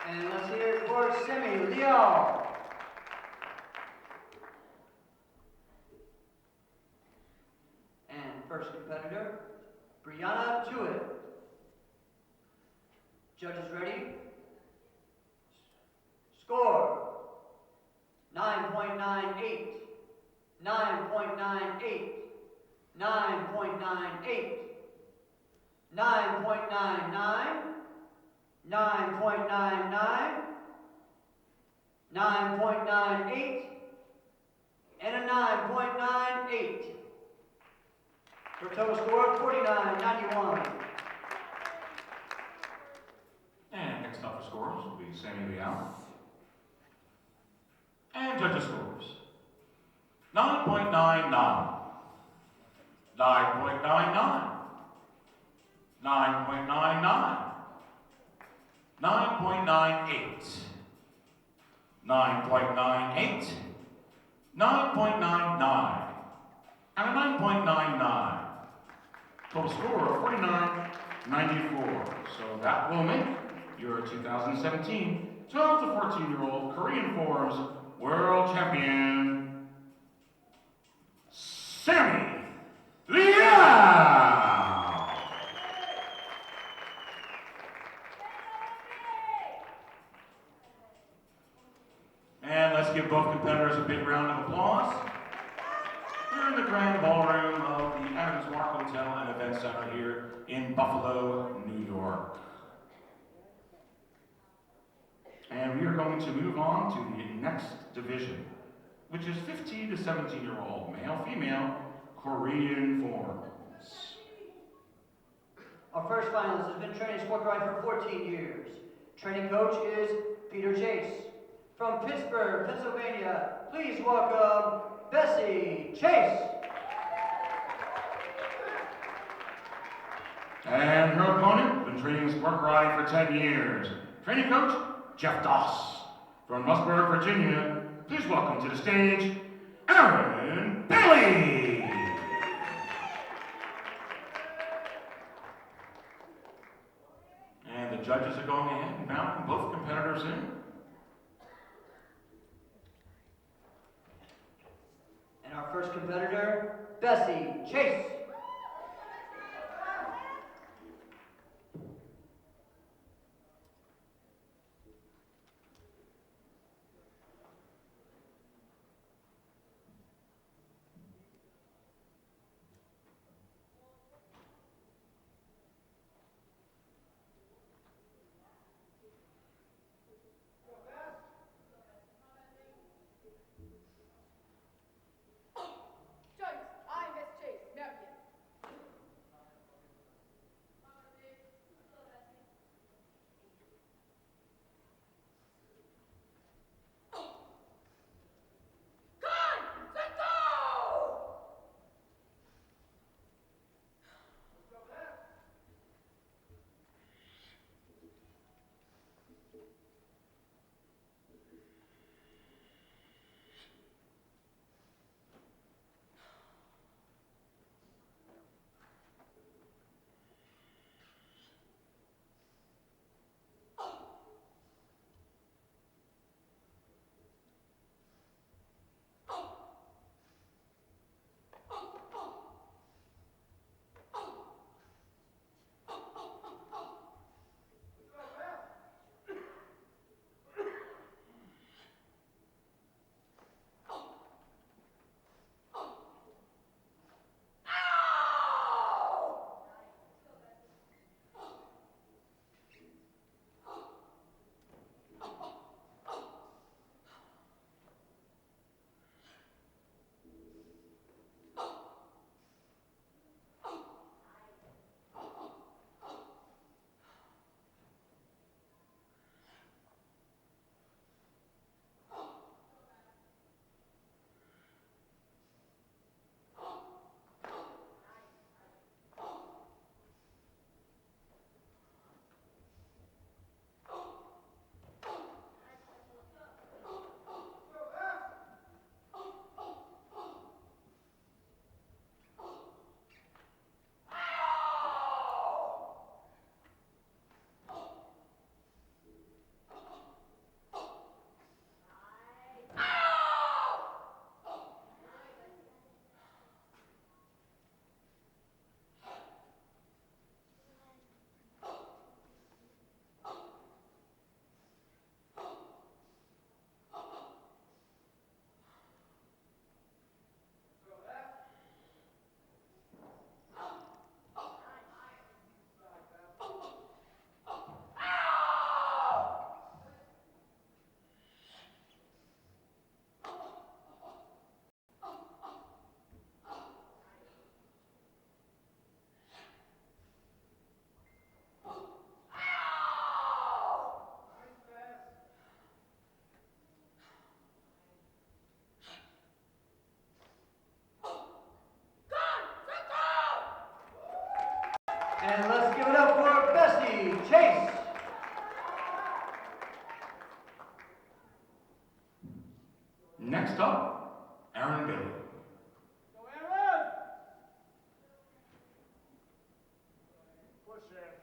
And let's hear it for Semi Leo. And first competitor, Brianna Jewett. Judges ready? Score. 9.98. 9.98. 9.98. 9.99. 9.99. 9.98. And a 9.98. For a total score of 49.91. And next up for scores will be Sammy Leal. And judges' scores. 9.99. 9.99. 9.99. 9.98. 9.98. 9.99. And a 9.99. Total score of 49.94. So that will make your 2017 12 to 14-year-old Korean Forms World Champion, Sammy Liao. And let's give both competitors a big round of applause. We're in the grand ballroom of the Adams Mark Hotel and Event Center here in Buffalo, New York. And we are going to move on to the next division, which is 15 to 17-year-old male-female Korean Forms. Our first finalist has been training sport karate for 14 years. Training coach is Peter Chase. From Pittsburgh, Pennsylvania, please welcome Bessie Chase. And her opponent, been training sport karate for 10 years. Training coach, Jeff Doss. From Mossburg, Virginia, please welcome to the stage, Aaron Bailey. And the judges are going ahead and mounting both competitors in. And our first competitor, Bessie Chase. And let's give it up for Bessie Chase. Next up, Aaron Bailey. Go Aaron! Push it.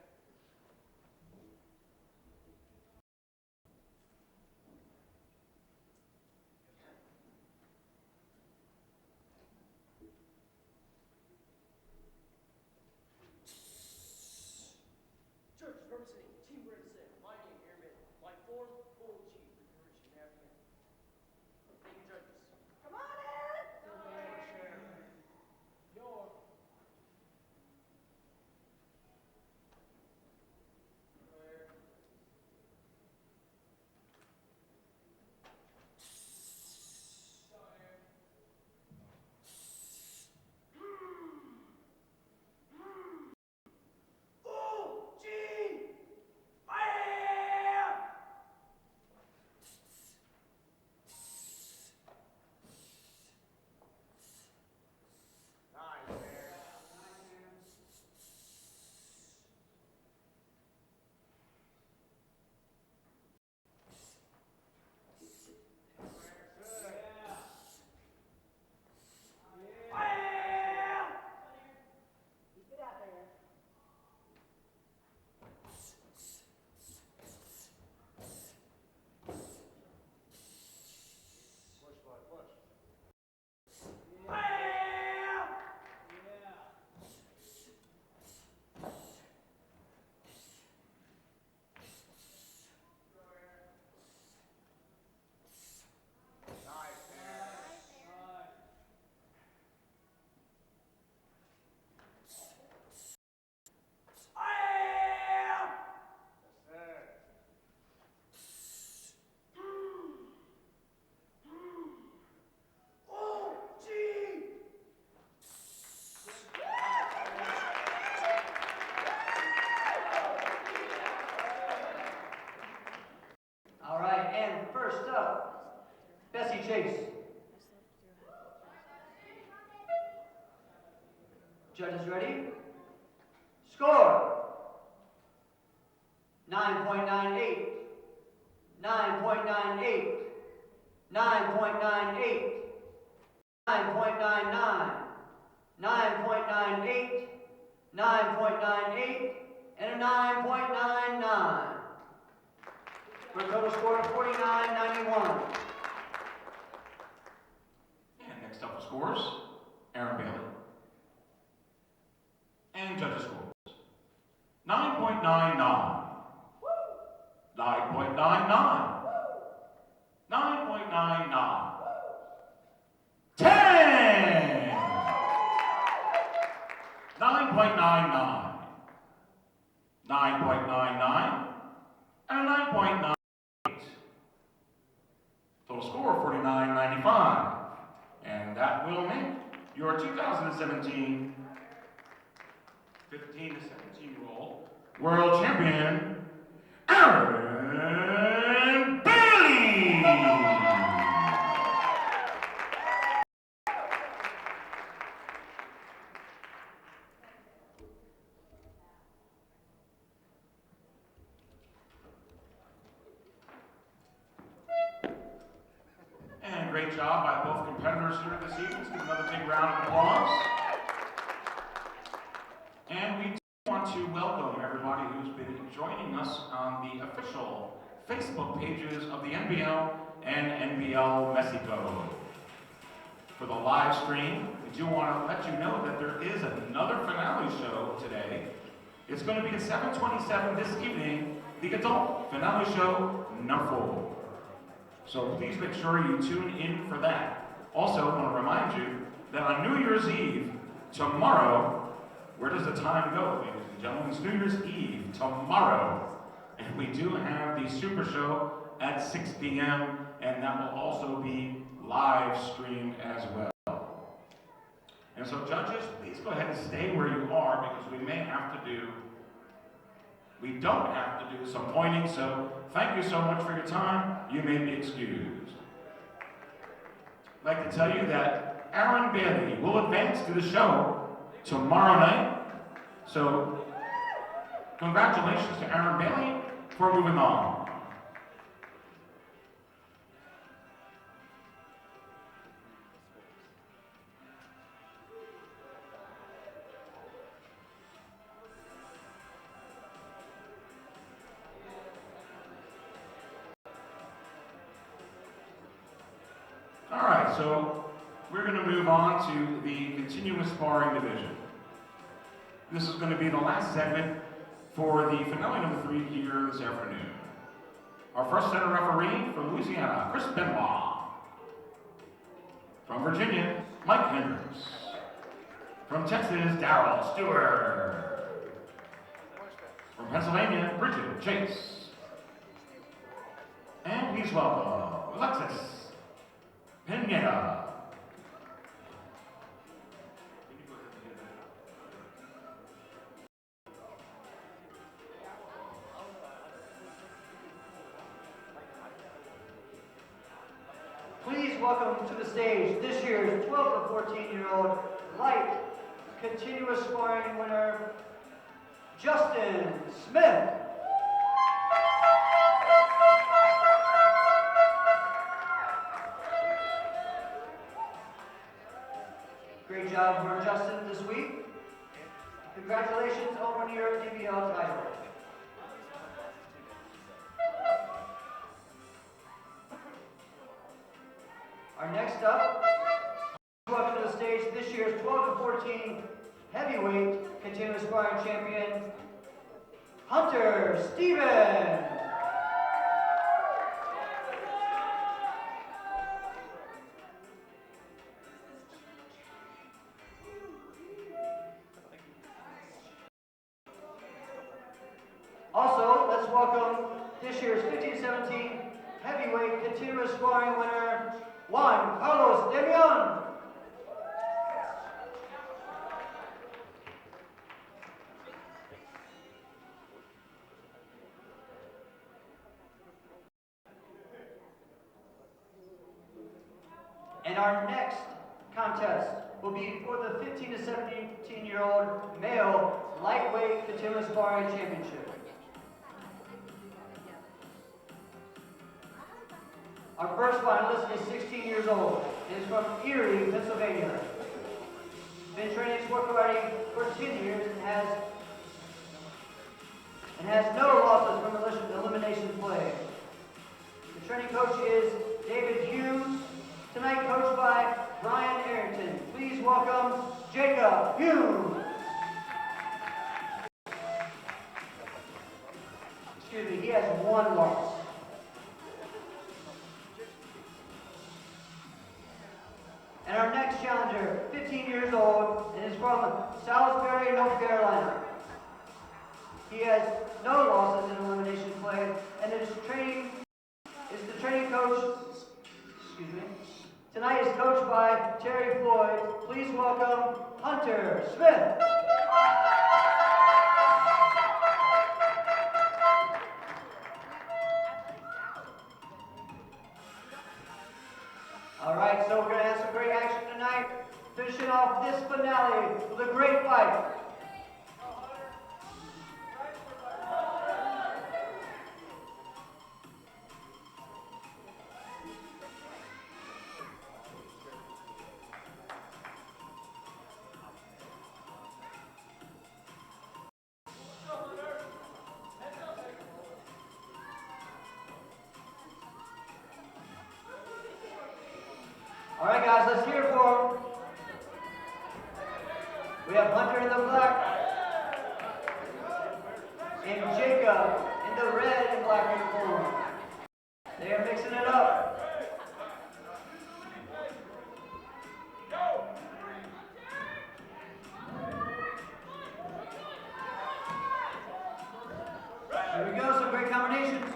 Church representing Team Red City. My name, Airman. My fourth full chief, Commissioner Navigan. Thank you, judges. Come on, Aaron! Your full chief! Fire! Nice, man. Fire! Push, bud, push. Fire! Nice, man. Fire! Yes, Oh, gee! All right, and first up, Bessie Chase. Judges ready? Score! 9.98, 9.98, 9.98, 9.99, 9.98, 9.98, and a 9.99. For a total score of 49.91. And next up for scores, Aaron Bailey. And judges scores. 9.99. 9.99. 9.99. 10! 9.99. 9.99. And a 9.98. Total score of 49.95. And that will make your 2017 15 to 17-year-old world champion, Aaron Bailey! And great job by both competitors here this evening. Let's give another big round of applause. And we do want to welcome everybody who's been joining us on the official Facebook pages of the NBL and NBL Mexico. For the live stream, we do want to let you know that there is another finale show today. It's going to be at 7:27 this evening, the adult finale show number 4. So please make sure you tune in for that. Also, I want to remind you that on New Year's Eve, tomorrow, where does the time go, ladies and gentlemen? It's New Year's Eve, tomorrow. And we do have the Super Show at 6 p.m., and that will also be live streamed as well. And so judges, please go ahead and stay where you are, because we don't have to do some pointing, so thank you so much for your time. You may be excused. I'd like to tell you that Aaron Bailey will advance to the show tomorrow night. So Congratulations to Aaron Bailey for moving on. All right, so we're going to move on to the continuous sparring division. This is going to be the last segment for the finale number 3 here this afternoon. Our first center referee from Louisiana, Chris Benoit. From Virginia, Mike Hendricks. From Texas, Darrell Stewart. From Pennsylvania, Bridget Chase. And please welcome Alexis Pineda. Please welcome to the stage this year's 12 to 14-year-old light continuous sparring winner, Justin Smith. Great job for Justin this week. Congratulations on your DBL title. Our next up, welcome to the stage this year's 12 to 14 heavyweight continuous sparring champion, Hunter Stevens. Also, let's welcome this year's 15-17 heavyweight continuous sparring winner, Juan Carlos de Leon. And our next contest will be for the 15 to 17-year-old male lightweight continuous sparring championship. Our first finalist is 16 years old and is from Erie, Pennsylvania. Been training sport karate for 10 years and has no losses from elimination play. The training coach is David Hughes, tonight coached by Brian Arrington. Please welcome Jacob Hughes. Excuse me, he has one loss. And our next challenger, 15 years old, and is from Salisbury, North Carolina. He has no losses in elimination play, and is the training coach, tonight is coached by Terry Floyd. Please welcome Hunter Smith. All right, so we're going to have some great action tonight. Finishing off this finale with a great fight. All right, guys, let's hear it for him. We have Hunter in the black and Jacob in the red and black uniform. They are mixing it up. Here we go, some great combinations.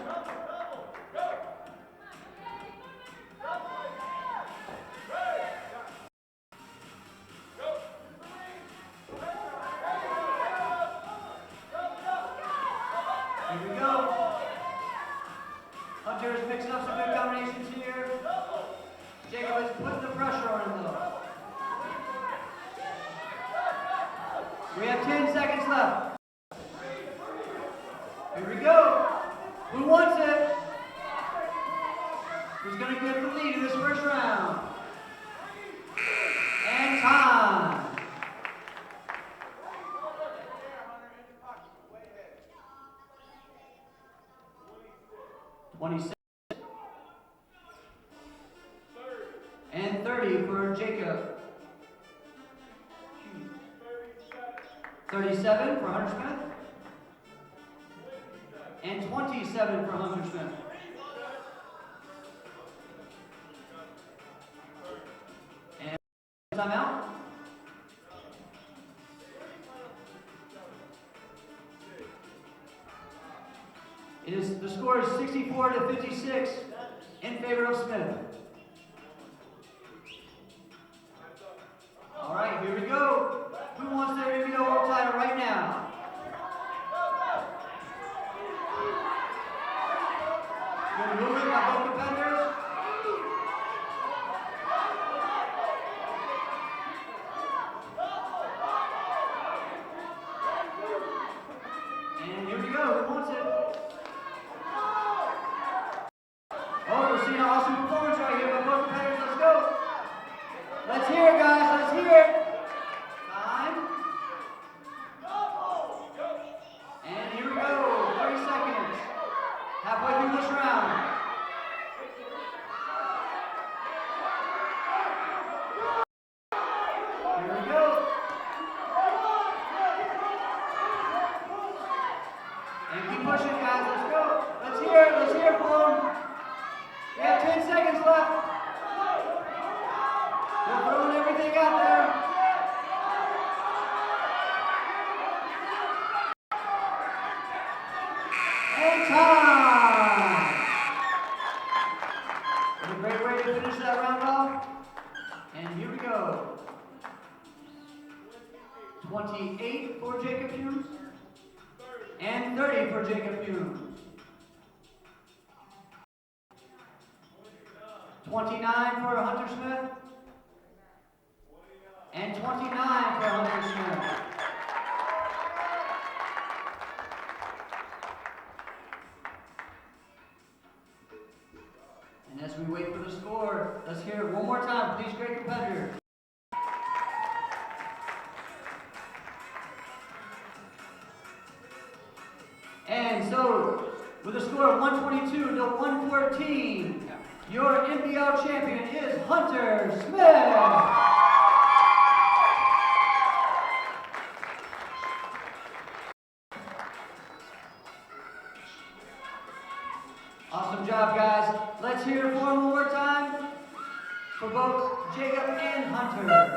Here we go. Hunter is mixing up some good combinations here. Jacob is putting the pressure on him though. We have 10 seconds left. Here we go. Who wants it? Who's going to get the lead in this first round? And time. 26. And 30 for Jacob. 37 for Hunter Smith. And 27 for Hunter Smith. And timeout. The score is 64 to 56 in favor of Smith. All right, here we go. Who wants their NBL World title right now? Good movement by both competitors. And here we go. Who wants it? Oh, we're seeing an awesome performance right here by both competitors. Let's go. Let's hear it, guys. Let's hear it. Time. And here we go. 30 seconds. Halfway through this round. Here we go. And keep pushing, guys. Let's go. Let's hear it. Let's hear it, Bloom. We have 10 seconds left. They're throwing everything out there. And time! What a great way to finish that round off. And here we go. 28 for Jacob Hughes. And 30 for Jacob Hughes. 29 for Hunter Smith. And 29 for Hunter Smith. And as we wait for the score, let's hear it one more time for these great competitors. And so, with a score of 122 to 114, your NBL champion is Hunter Smith. Awesome job, guys. Let's hear it one more time for both Jacob and Hunter.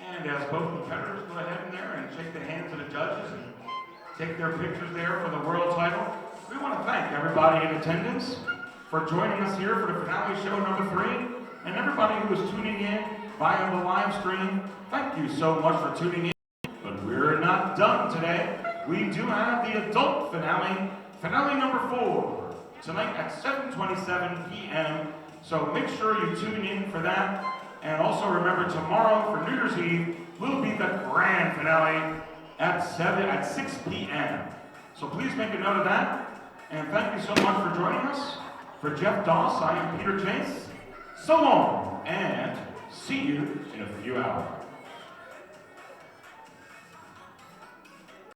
And as both competitors go ahead in there and shake the hands of the judges and take their pictures there for the world title, we want to thank everybody in attendance for joining us here for the finale show number 3. And everybody who is tuning in via the live stream, thank you so much for tuning in. But we're not done today. We do have the adult finale, finale number 4, tonight at 7:27 p.m. So make sure you tune in for that. And also remember, tomorrow for New Year's Eve will be the grand finale at 6 p.m. So please make a note of that. And thank you so much for joining us. For Jeff Doss, I am Peter Chase. So long, and see you in a few hours.